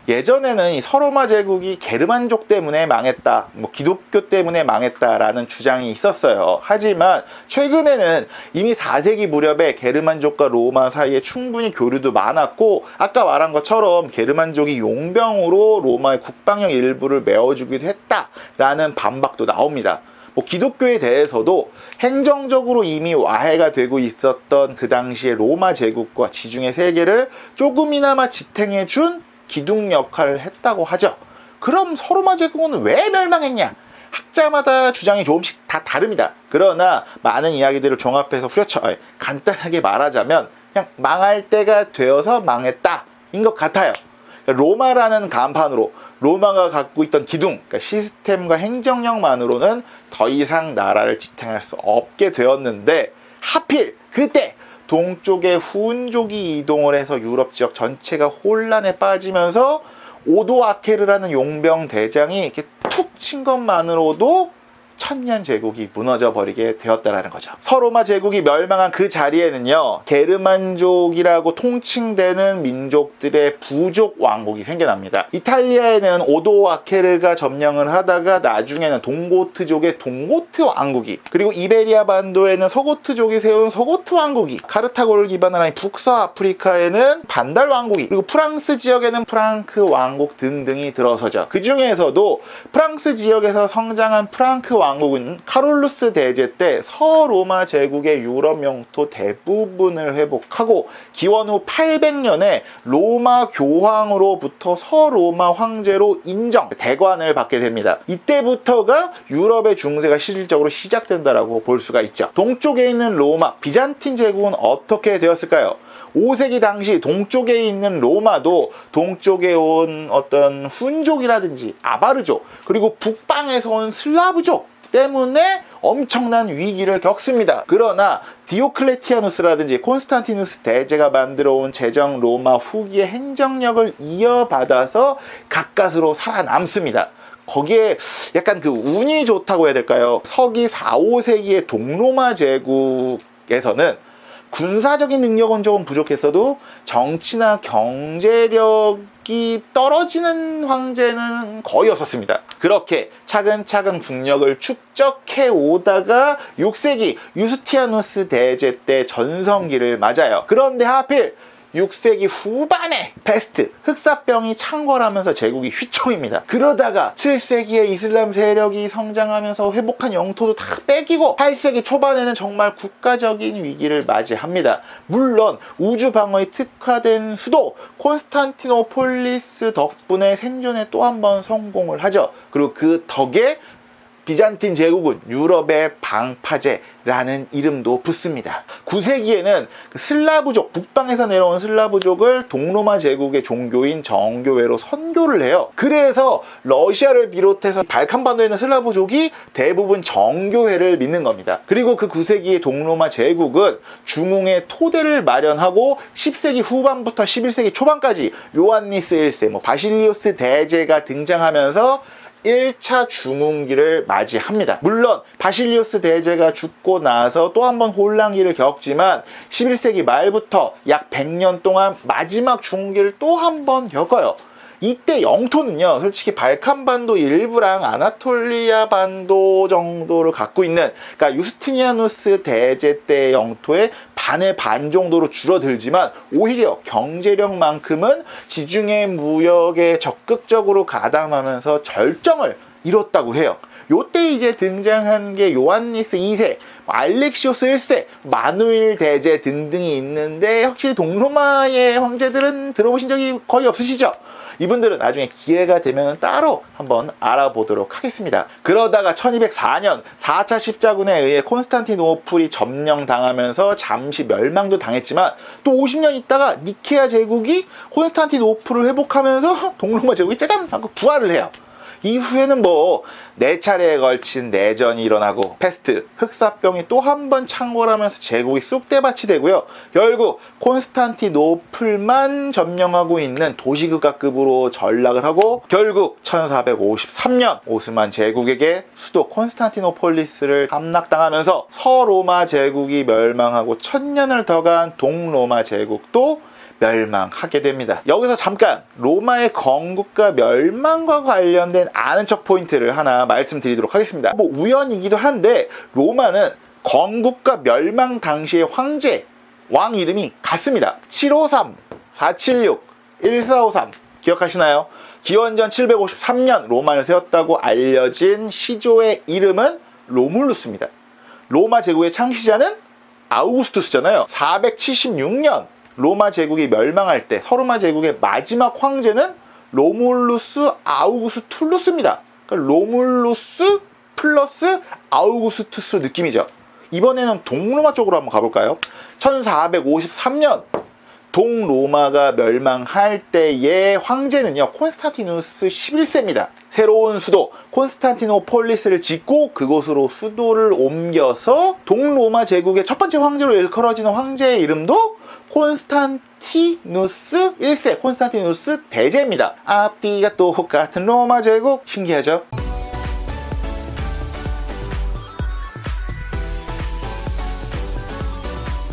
A: 예전에는 이 서로마 제국이 게르만족 때문에 망했다, 기독교 때문에 망했다라는 주장이 있었어요. 하지만 최근에는 이미 4세기 무렵에 게르만족과 로마 사이에 충분히 교류도 많았고 아까 말한 것처럼 게르만족이 용병으로 로마의 국방력 일부를 메워주기도 했다라는 반박도 나옵니다. 기독교에 대해서도 행정적으로 이미 와해가 되고 있었던 그 당시의 로마 제국과 지중해 세계를 조금이나마 지탱해준 기둥 역할을 했다고 하죠. 그럼 서로마 제국은 왜 멸망했냐? 학자마다 주장이 조금씩 다 다릅니다. 그러나 많은 이야기들을 종합해서 후려쳐 간단하게 말하자면 그냥 망할 때가 되어서 망했다인 것 같아요. 로마라는 간판으로 로마가 갖고 있던 기둥, 시스템과 행정력만으로는 더 이상 나라를 지탱할 수 없게 되었는데 하필 그때 동쪽의 훈족이 이동을 해서 유럽 지역 전체가 혼란에 빠지면서 오도아케르라는 용병 대장이 이렇게 툭 친 것만으로도 천년 제국이 무너져 버리게 되었다라는 거죠. 서로마 제국이 멸망한 그 자리에는요, 게르만족이라고 통칭되는 민족들의 부족 왕국이 생겨납니다. 이탈리아에는 오도아케르가 점령을 하다가 나중에는 동고트족의 동고트 왕국이, 그리고 이베리아 반도에는 서고트족이 세운 서고트 왕국이, 카르타고를 기반으로 한 북서아프리카에는 반달 왕국이, 그리고 프랑스 지역에는 프랑크 왕국 등등이 들어서죠. 그 중에서도 프랑스 지역에서 성장한 프랑크 왕국은 카롤루스 대제 때 서로마 제국의 유럽 영토 대부분을 회복하고 기원 후 800년에 로마 교황으로부터 서로마 황제로 인정, 대관을 받게 됩니다. 이때부터가 유럽의 중세가 실질적으로 시작된다라고 볼 수가 있죠. 동쪽에 있는 로마, 비잔틴 제국은 어떻게 되었을까요? 5세기 당시 동쪽에 있는 로마도 동쪽에 온 어떤 훈족이라든지 아바르족, 그리고 북방에서 온 슬라브족 때문에 엄청난 위기를 겪습니다. 그러나 디오클레티아누스라든지 콘스탄티누스 대제가 만들어온 제정 로마 후기의 행정력을 이어받아서 가까스로 살아남습니다. 거기에 약간 그 운이 좋다고 해야 될까요? 서기 4, 5세기의 동로마 제국에서는 군사적인 능력은 조금 부족했어도 정치나 경제력이 떨어지는 황제는 거의 없었습니다. 그렇게 차근차근 국력을 축적해 오다가 6세기 유스티아누스 대제 때 전성기를 맞아요. 그런데 하필 6세기 후반에 페스트, 흑사병이 창궐하면서 제국이 휘청입니다. 그러다가 7세기에 이슬람 세력이 성장하면서 회복한 영토도 다 뺏기고 8세기 초반에는 정말 국가적인 위기를 맞이합니다. 물론 우주 방어에 특화된 수도 콘스탄티노폴리스 덕분에 생존에 또 한 번 성공을 하죠. 그리고 그 덕에 비잔틴 제국은 유럽의 방파제라는 이름도 붙습니다. 9세기에는 슬라브족, 북방에서 내려온 슬라브족을 동로마 제국의 종교인 정교회로 선교를 해요. 그래서 러시아를 비롯해서 발칸반도에 있는 슬라브족이 대부분 정교회를 믿는 겁니다. 그리고 그 9세기의 동로마 제국은 중흥의 토대를 마련하고 10세기 후반부터 11세기 초반까지 요한니스 1세, 바실리우스 대제가 등장하면서 1차 중흥기를 맞이합니다. 물론 바실리우스 대제가 죽고 나서 또 한 번 혼란기를 겪지만 11세기 말부터 약 100년 동안 마지막 중흥기를 또 한 번 겪어요. 이때 영토는요, 솔직히 발칸반도 일부랑 아나톨리아 반도 정도를 갖고 있는, 그러니까 유스티니아누스 대제 때 영토의 반의 반 정도로 줄어들지만 오히려 경제력만큼은 지중해 무역에 적극적으로 가담하면서 절정을 이뤘다고 해요. 요때 이제 등장한 게 요한니스 2세, 알렉시오스 1세, 마누일 대제 등등이 있는데 확실히 동로마의 황제들은 들어보신 적이 거의 없으시죠? 이분들은 나중에 기회가 되면 따로 한번 알아보도록 하겠습니다. 그러다가 1204년 4차 십자군에 의해 콘스탄티노플이 점령당하면서 잠시 멸망도 당했지만 또 50년 있다가 니케아 제국이 콘스탄티노플을 회복하면서 동로마 제국이 짜잔 하고 부활을 해요. 이후에는 4차례에 걸친 내전이 일어나고 페스트, 흑사병이 또 한 번 창궐하면서 제국이 쑥대밭이 되고요. 결국 콘스탄티노플만 점령하고 있는 도시국가급으로 전락을 하고 결국 1453년 오스만 제국에게 수도 콘스탄티노폴리스를 함락당하면서 서로마 제국이 멸망하고 1000년을 더 간 동로마 제국도 멸망하게 됩니다. 여기서 잠깐 로마의 건국과 멸망과 관련된 아는 척 포인트를 하나 말씀드리도록 하겠습니다. 우연이기도 한데 로마는 건국과 멸망 당시의 황제, 왕 이름이 같습니다. 753, 476, 1453 기억하시나요? 기원전 753년 로마를 세웠다고 알려진 시조의 이름은 로물루스입니다. 로마 제국의 창시자는 아우구스투스잖아요. 476년 로마 제국이 멸망할 때 서로마 제국의 마지막 황제는 로물루스 아우구스툴루스입니다. 그러니까 로물루스 플러스 아우구스투스 느낌이죠. 이번에는 동로마 쪽으로 한번 가볼까요? 1453년 동로마가 멸망할 때의 황제는요, 콘스탄티누스 11세입니다. 새로운 수도 콘스탄티노폴리스를 짓고 그곳으로 수도를 옮겨서 동로마 제국의 첫 번째 황제로 일컬어지는 황제의 이름도 콘스탄티누스 1세, 콘스탄티누스 대제입니다. 앞뒤가 똑같은 로마 제국, 신기하죠?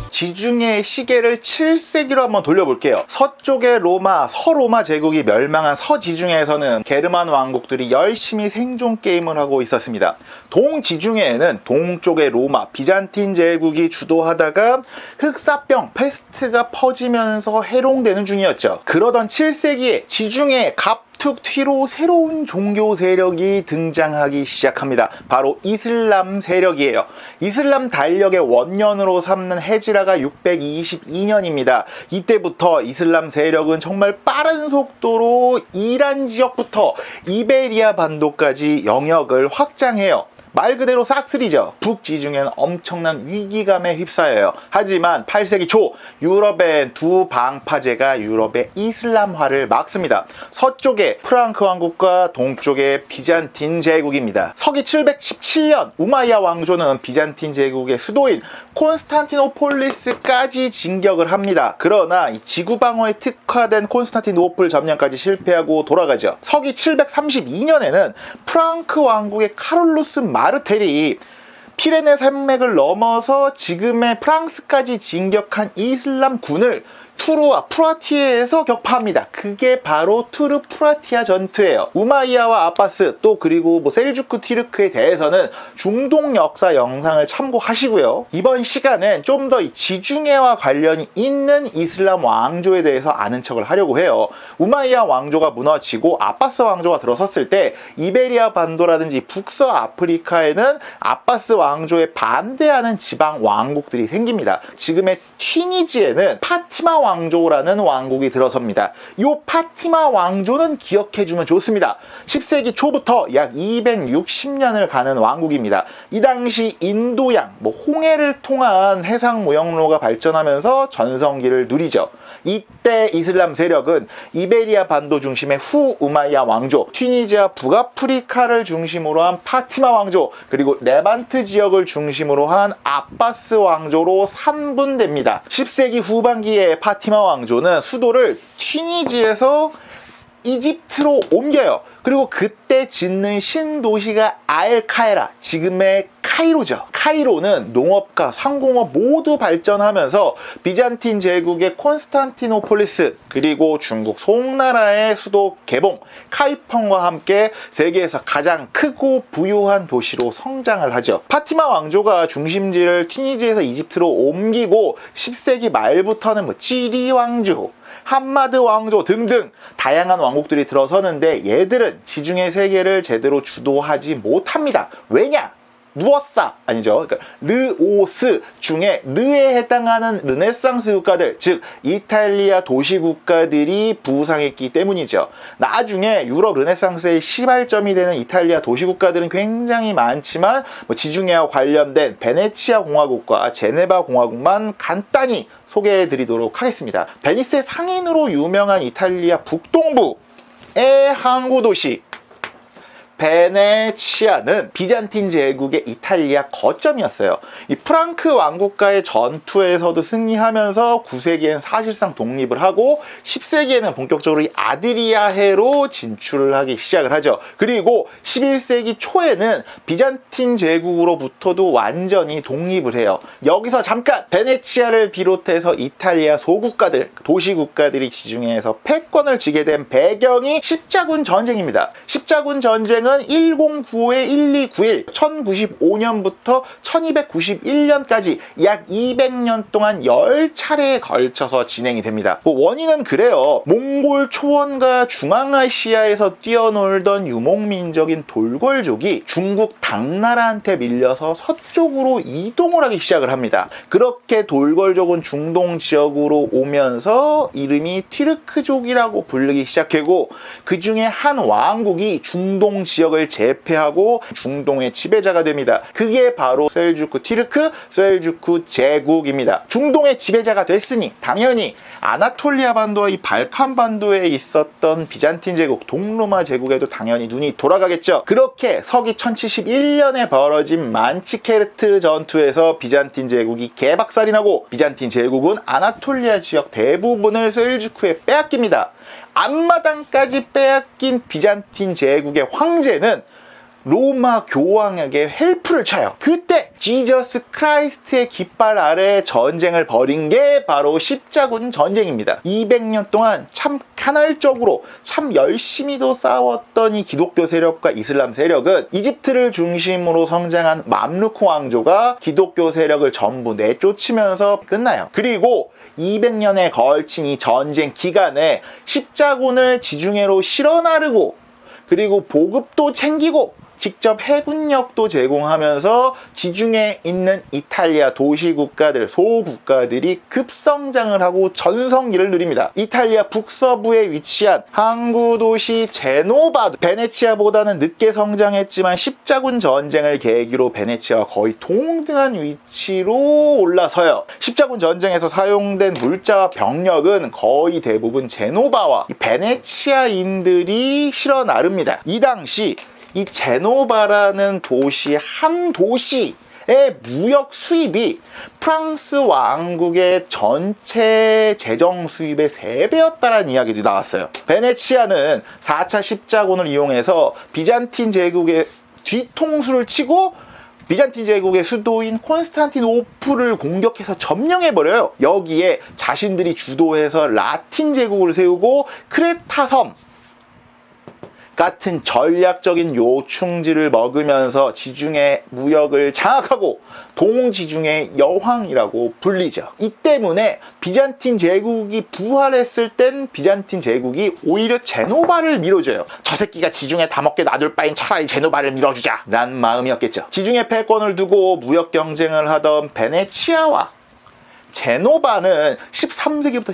A: 지중해 시계를 7세기로 한번 돌려볼게요. 서쪽의 로마, 서로마 제국이 멸망한 서지중해에서는 게르만 왕국들이 열심히 생존 게임을 하고 있었습니다. 동지중해에는 동쪽의 로마, 비잔틴 제국이 주도하다가 흑사병, 페스트가 퍼지면서 해롱되는 중이었죠. 그러던 7세기에 지중해 갑툭 튀로 새로운 종교 세력이 등장하기 시작합니다. 바로 이슬람 세력이에요. 이슬람 달력의 원년으로 삼는 헤지라가 622년입니다. 이때부터 이슬람 세력은 정말 빠른 속도로 이란 지역부터 이베리아 반도까지 영역을 확장해요. 말 그대로 싹쓸이죠. 북지중해는 엄청난 위기감에 휩싸여요. 하지만 8세기 초 유럽의 두 방파제가 유럽의 이슬람화를 막습니다. 서쪽에 프랑크 왕국과 동쪽에 비잔틴 제국입니다. 서기 717년 우마이야 왕조는 비잔틴 제국의 수도인 콘스탄티노폴리스까지 진격을 합니다. 그러나 이 지구 방어에 특화된 콘스탄티노플 점령까지 실패하고 돌아가죠. 서기 732년에는 프랑크 왕국의 카롤루스 마르텔이 피레네 산맥을 넘어서 지금의 프랑스까지 진격한 이슬람군을 투르와 프라티에에서 격파합니다. 그게 바로 투르 프라티아 전투예요. 우마이야와 아바스 또 그리고 셀주크 티르크에 대해서는 중동 역사 영상을 참고하시고요. 이번 시간은 좀 더 지중해와 관련이 있는 이슬람 왕조에 대해서 아는 척을 하려고 해요. 우마이야 왕조가 무너지고 아바스 왕조가 들어섰을 때 이베리아 반도라든지 북서아프리카에는 아바스 왕조에 반대하는 지방 왕국들이 생깁니다. 지금의 튀니지에는 파티마 왕조라는 왕국이 들어섭니다. 이 파티마 왕조는 기억해주면 좋습니다. 10세기 초부터 약 260년을 가는 왕국입니다. 이 당시 인도양, 홍해를 통한 해상 무역로가 발전하면서 전성기를 누리죠. 이때 이슬람 세력은 이베리아 반도 중심의 후 우마이야 왕조, 튀니지아 북아프리카를 중심으로 한 파티마 왕조, 그리고 레반트 지역을 중심으로 한 아바스 왕조로 3분됩니다. 10세기 후반기에 파티마 왕조는 수도를 튀니지에서 이집트로 옮겨요. 그리고 그때 짓는 신도시가 알카에라, 지금의 카이로죠. 카이로는 농업과 상공업 모두 발전하면서 비잔틴 제국의 콘스탄티노폴리스 그리고 중국 송나라의 수도 개봉, 카이펑과 함께 세계에서 가장 크고 부유한 도시로 성장을 하죠. 파티마 왕조가 중심지를 튀니지에서 이집트로 옮기고 10세기 말부터는 찌리 왕조, 함마드 왕조 등등 다양한 왕국들이 들어서는데 얘들은 지중해 세계를 제대로 주도하지 못합니다. 왜냐? 누어사 아니죠. 그러니까 르오스 중에 르에 해당하는 르네상스 국가들, 즉 이탈리아 도시 국가들이 부상했기 때문이죠. 나중에 유럽 르네상스의 시발점이 되는 이탈리아 도시 국가들은 굉장히 많지만 지중해와 관련된 베네치아 공화국과 제네바 공화국만 간단히 소개해 드리도록 하겠습니다. 베니스의 상인으로 유명한 이탈리아 북동부의 항구 도시 베네치아는 비잔틴 제국의 이탈리아 거점이었어요. 이 프랑크 왕국과의 전투에서도 승리하면서 9세기에는 사실상 독립을 하고 10세기에는 본격적으로 이 아드리아해로 진출을 하기 시작을 하죠. 그리고 11세기 초에는 비잔틴 제국으로부터도 완전히 독립을 해요. 여기서 잠깐 베네치아를 비롯해서 이탈리아 소국가들, 도시국가들이 지중해에서 패권을 쥐게 된 배경이 십자군 전쟁입니다. 십자군 전쟁은 1095에 1291, 1095년부터 1291년까지 약 200년 동안 10차례에 걸쳐서 진행이 됩니다. 원인은 그래요. 몽골 초원과 중앙아시아에서 뛰어놀던 유목민족인 돌궐족이 중국 당나라한테 밀려서 서쪽으로 이동을 하기 시작을 합니다. 그렇게 돌궐족은 중동 지역으로 오면서 이름이 티르크족이라고 불리기 시작하고 그 중에 한 왕국이 중동 지역을 제패하고 중동의 지배자가 됩니다. 그게 바로 셀주크 티르크, 셀주크 제국입니다. 중동의 지배자가 됐으니 당연히 아나톨리아 반도와 이 발칸 반도에 있었던 비잔틴 제국, 동로마 제국에도 당연히 눈이 돌아가겠죠. 그렇게 서기 1071년에 벌어진 만치케르트 전투에서 비잔틴 제국이 개박살이 나고 비잔틴 제국은 아나톨리아 지역 대부분을 셀주크에 빼앗깁니다. 앞마당까지 빼앗긴 비잔틴 제국의 황제는 로마 교황에게 헬프를 쳐요. 그때 지저스 크라이스트의 깃발 아래 전쟁을 벌인 게 바로 십자군 전쟁입니다. 200년 동안 참 간헐적으로 참 열심히도 싸웠던 이 기독교 세력과 이슬람 세력은 이집트를 중심으로 성장한 맘루크 왕조가 기독교 세력을 전부 내쫓으면서 끝나요. 그리고 200년에 걸친 이 전쟁 기간에 십자군을 지중해로 실어 나르고 그리고 보급도 챙기고 직접 해군력도 제공하면서 지중해에 있는 이탈리아 도시국가들, 소국가들이 급성장을 하고 전성기를 누립니다. 이탈리아 북서부에 위치한 항구 도시 제노바, 베네치아보다는 늦게 성장했지만 십자군 전쟁을 계기로 베네치아와 거의 동등한 위치로 올라서요. 십자군 전쟁에서 사용된 물자와 병력은 거의 대부분 제노바와 베네치아인들이 실어 나릅니다. 이 당시 이 제노바라는 도시 한 도시의 무역 수입이 프랑스 왕국의 전체 재정 수입의 3배였다라는 이야기도 나왔어요. 베네치아는 4차 십자군을 이용해서 비잔틴 제국의 뒤통수를 치고 비잔틴 제국의 수도인 콘스탄티노플을 공격해서 점령해버려요. 여기에 자신들이 주도해서 라틴 제국을 세우고 크레타 섬 같은 전략적인 요충지를 먹으면서 지중해 무역을 장악하고 동지중해 여왕이라고 불리죠. 이 때문에 비잔틴 제국이 부활했을 땐 비잔틴 제국이 오히려 제노바를 밀어줘요. 저 새끼가 지중해 다 먹게 놔둘 바엔 차라리 제노바를 밀어주자 라는 마음이었겠죠. 지중해 패권을 두고 무역 경쟁을 하던 베네치아와 제노바는 13세기부터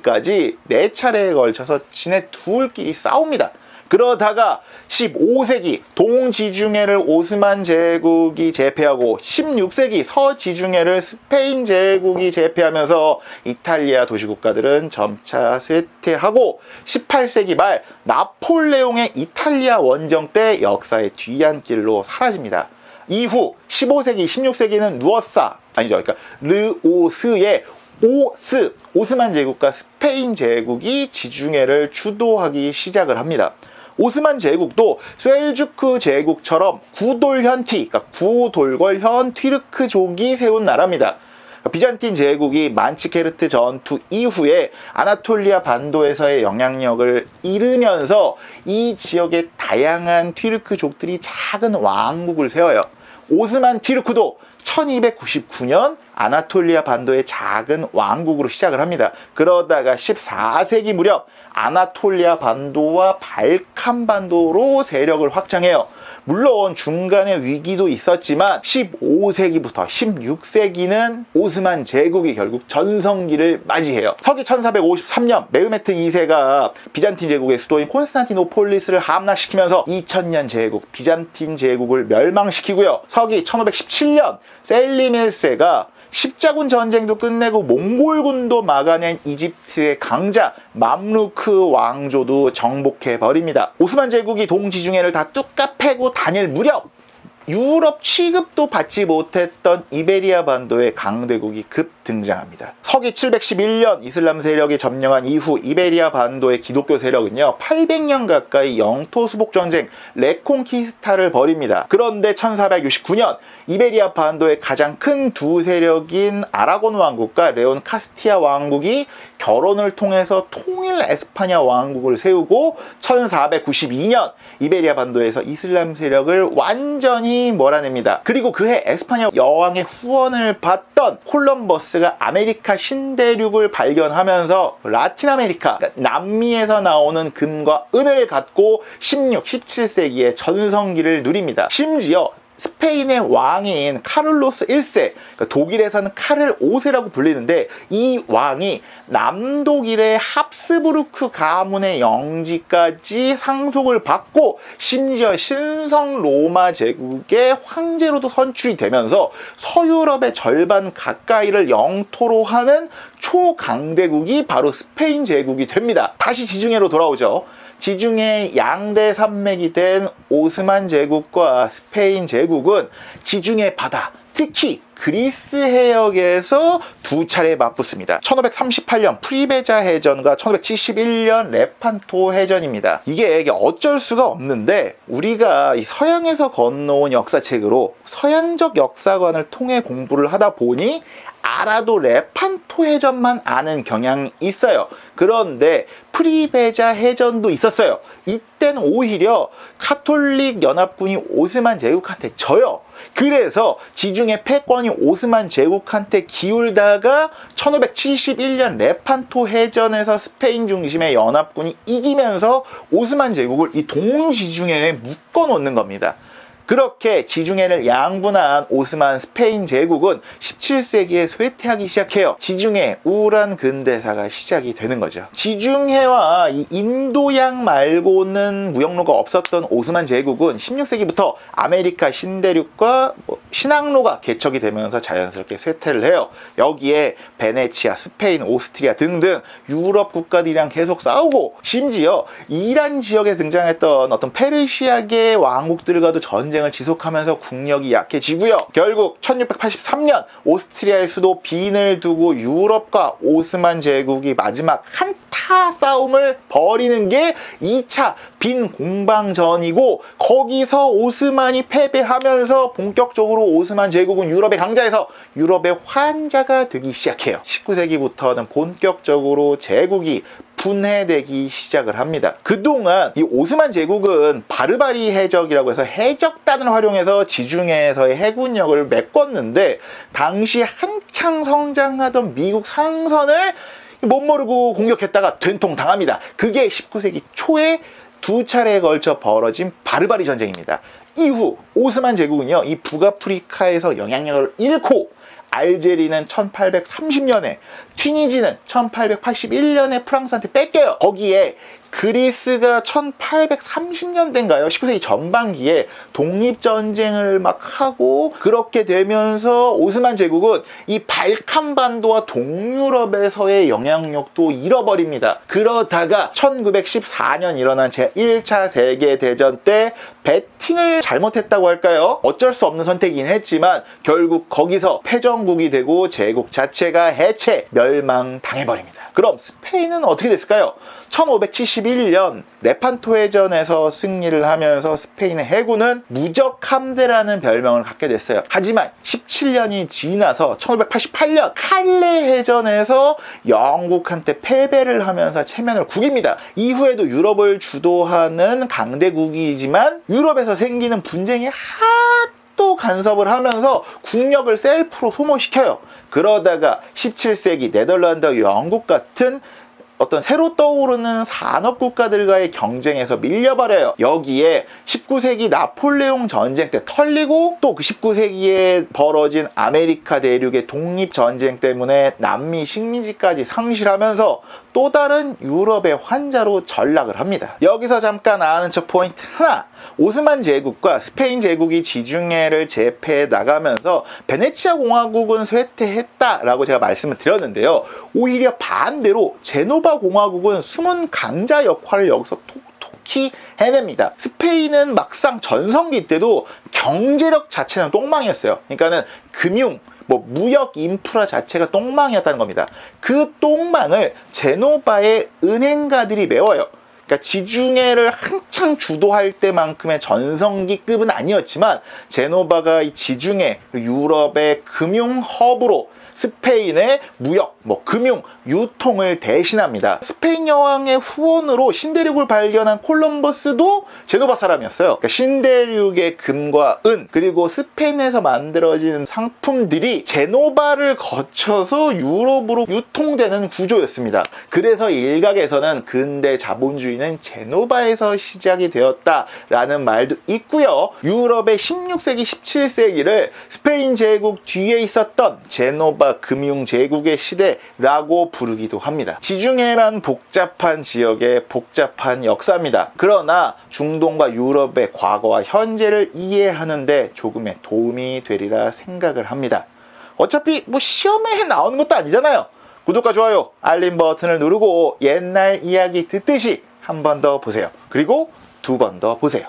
A: 14세기까지 4차례에 걸쳐서 지네 둘끼리 싸웁니다. 그러다가 15세기 동지중해를 오스만 제국이 제패하고 16세기 서지중해를 스페인 제국이 제패하면서 이탈리아 도시국가들은 점차 쇠퇴하고 18세기 말 나폴레옹의 이탈리아 원정 때 역사의 뒤안길로 사라집니다. 이후 15세기, 16세기는 그러니까 르오스의 오스만 제국과 스페인 제국이 지중해를 주도하기 시작을 합니다. 오스만 제국도 셀주크 제국처럼 구돌현티, 그러니까 구돌궐현 튀르크족이 세운 나라입니다. 비잔틴 제국이 만치케르트 전투 이후에 아나톨리아 반도에서의 영향력을 잃으면서 이 지역의 다양한 튀르크족들이 작은 왕국을 세워요. 오스만 튀르크도 1299년 아나톨리아 반도의 작은 왕국으로 시작을 합니다. 그러다가 14세기 무렵 아나톨리아 반도와 발칸 반도로 세력을 확장해요. 물론 중간에 위기도 있었지만 15세기부터 16세기는 오스만 제국이 결국 전성기를 맞이해요. 서기 1453년 메흐메트 2세가 비잔틴 제국의 수도인 콘스탄티노폴리스를 함락시키면서 2000년 제국 비잔틴 제국을 멸망시키고요. 서기 1517년 셀림 1세가 십자군 전쟁도 끝내고 몽골군도 막아낸 이집트의 강자 맘루크 왕조도 정복해버립니다. 오스만 제국이 동지중해를 다 뚝까 패고 다닐 무렵 유럽 취급도 받지 못했던 이베리아 반도의 강대국이 급 등장합니다. 서기 711년 이슬람 세력이 점령한 이후 이베리아 반도의 기독교 세력은요 800년 가까이 영토 수복 전쟁 레콩키스타를 벌입니다. 그런데 1469년 이베리아 반도의 가장 큰 두 세력인 아라곤 왕국과 레온 카스티아 왕국이 결혼을 통해서 통일 에스파냐 왕국을 세우고 1492년 이베리아 반도에서 이슬람 세력을 완전히 몰아냅니다. 그리고 그해 에스파냐 여왕의 후원을 받던 콜럼버스가 아메리카 신대륙을 발견하면서 라틴 아메리카, 그러니까 남미에서 나오는 금과 은을 갖고 16, 17세기의 전성기를 누립니다. 심지어 스페인의 왕인 카를로스 1세, 그러니까 독일에서는 카를 5세라고 불리는데 이 왕이 남독일의 합스부르크 가문의 영지까지 상속을 받고 심지어 신성 로마 제국의 황제로도 선출이 되면서 서유럽의 절반 가까이를 영토로 하는 초강대국이 바로 스페인 제국이 됩니다. 다시 지중해로 돌아오죠. 지중해 양대 산맥이 된 오스만 제국과 스페인 제국은 지중해 바다, 특히 그리스 해역에서 두 차례 맞붙습니다. 1538년 프리베자 해전과 1571년 레판토 해전입니다. 이게 어쩔 수가 없는데 우리가 이 서양에서 건너온 역사책으로 서양적 역사관을 통해 공부를 하다 보니 알아도 레판토 해전만 아는 경향이 있어요. 그런데 프리베자 해전도 있었어요. 이때는 오히려 카톨릭 연합군이 오스만 제국한테 져요. 그래서 지중해 패권이 오스만 제국한테 기울다가 1571년 레판토 해전에서 스페인 중심의 연합군이 이기면서 오스만 제국을 이 동지중해에 묶어놓는 겁니다. 그렇게 지중해를 양분한 오스만 스페인 제국은 17세기에 쇠퇴하기 시작해요. 지중해 우울한 근대사가 시작이 되는 거죠. 지중해와 이 인도양 말고는 무역로가 없었던 오스만 제국은 16세기부터 아메리카 신대륙과 신항로가 개척이 되면서 자연스럽게 쇠퇴를 해요. 여기에 베네치아, 스페인, 오스트리아 등등 유럽 국가들이랑 계속 싸우고, 심지어 이란 지역에 등장했던 어떤 페르시아계 왕국들과도 전쟁을 지속하면서 국력이 약해지고요. 결국 1683년 오스트리아의 수도 빈을 두고 유럽과 오스만 제국이 마지막 한타 싸움을 벌이는 게 2차 빈 공방전이고, 거기서 오스만이 패배하면서 본격적으로 오스만 제국은 유럽의 강자에서 유럽의 환자가 되기 시작해요. 19세기부터는 본격적으로 제국이 분해되기 시작을 합니다. 그동안 이 오스만 제국은 바르바리 해적이라고 해서 해적단을 활용해서 지중해에서의 해군력을 메꿨는데, 당시 한창 성장하던 미국 상선을 못 모르고 공격했다가 된통당합니다. 그게 19세기 초에 2차례에 걸쳐 벌어진 바르바리 전쟁입니다. 이후 오스만 제국은요, 이 북아프리카에서 영향력을 잃고, 알제리는 1830년에, 튀니지는 1881년에 프랑스한테 뺏겨요. 거기에 그리스가 1830년대인가요? 19세기 전반기에 독립전쟁을 막 하고, 그렇게 되면서 오스만 제국은 이 발칸반도와 동유럽에서의 영향력도 잃어버립니다. 그러다가 1914년 일어난 제1차 세계대전 때 배팅을 잘못했다고 할까요? 어쩔 수 없는 선택이긴 했지만 결국 거기서 패전국이 되고 제국 자체가 해체, 멸망당해버립니다. 그럼 스페인은 어떻게 됐을까요? 1571년 레판토 해전에서 승리를 하면서 스페인의 해군은 무적함대라는 별명을 갖게 됐어요. 하지만 17년이 지나서 1588년 칼레 해전에서 영국한테 패배를 하면서 체면을 구깁니다. 이후에도 유럽을 주도하는 강대국이지만 유럽에서 생기는 분쟁이 또 간섭을 하면서 국력을 셀프로 소모시켜요. 그러다가 17세기 네덜란드, 영국 같은 어떤 새로 떠오르는 산업 국가들과의 경쟁에서 밀려버려요. 여기에 19세기 나폴레옹 전쟁 때 털리고, 또 그 19세기에 벌어진 아메리카 대륙의 독립전쟁 때문에 남미 식민지까지 상실하면서 또 다른 유럽의 환자로 전락을 합니다. 여기서 잠깐 아는 척 포인트 하나. 오스만 제국과 스페인 제국이 지중해를 제패해 나가면서 베네치아 공화국은 쇠퇴했다라고 제가 말씀을 드렸는데요. 오히려 반대로 제노바 공화국은 숨은 강자 역할을 여기서 톡톡히 해냅니다. 스페인은 막상 전성기 때도 경제력 자체는 똥망이었어요. 그러니까는 금융, 무역 인프라 자체가 똥망이었다는 겁니다. 그 똥망을 제노바의 은행가들이 메워요. 그러니까 지중해를 한창 주도할 때만큼의 전성기급은 아니었지만 제노바가 이 지중해, 유럽의 금융 허브로 스페인의 무역, 금융, 유통을 대신합니다. 스페인 여왕의 후원으로 신대륙을 발견한 콜럼버스도 제노바 사람이었어요. 그러니까 신대륙의 금과 은, 그리고 스페인에서 만들어진 상품들이 제노바를 거쳐서 유럽으로 유통되는 구조였습니다. 그래서 일각에서는 근대 자본주의는 제노바에서 시작이 되었다라는 말도 있고요. 유럽의 16세기, 17세기를 스페인 제국 뒤에 있었던 제노바 금융 제국의 시대라고 부르기도 합니다. 지중해란 복잡한 지역의 복잡한 역사입니다. 그러나 중동과 유럽의 과거와 현재를 이해하는데 조금의 도움이 되리라 생각을 합니다. 어차피 시험에 나오는 것도 아니잖아요. 구독과 좋아요, 알림 버튼을 누르고 옛날 이야기 듣듯이 한 번 더 보세요. 그리고 2번 더 보세요.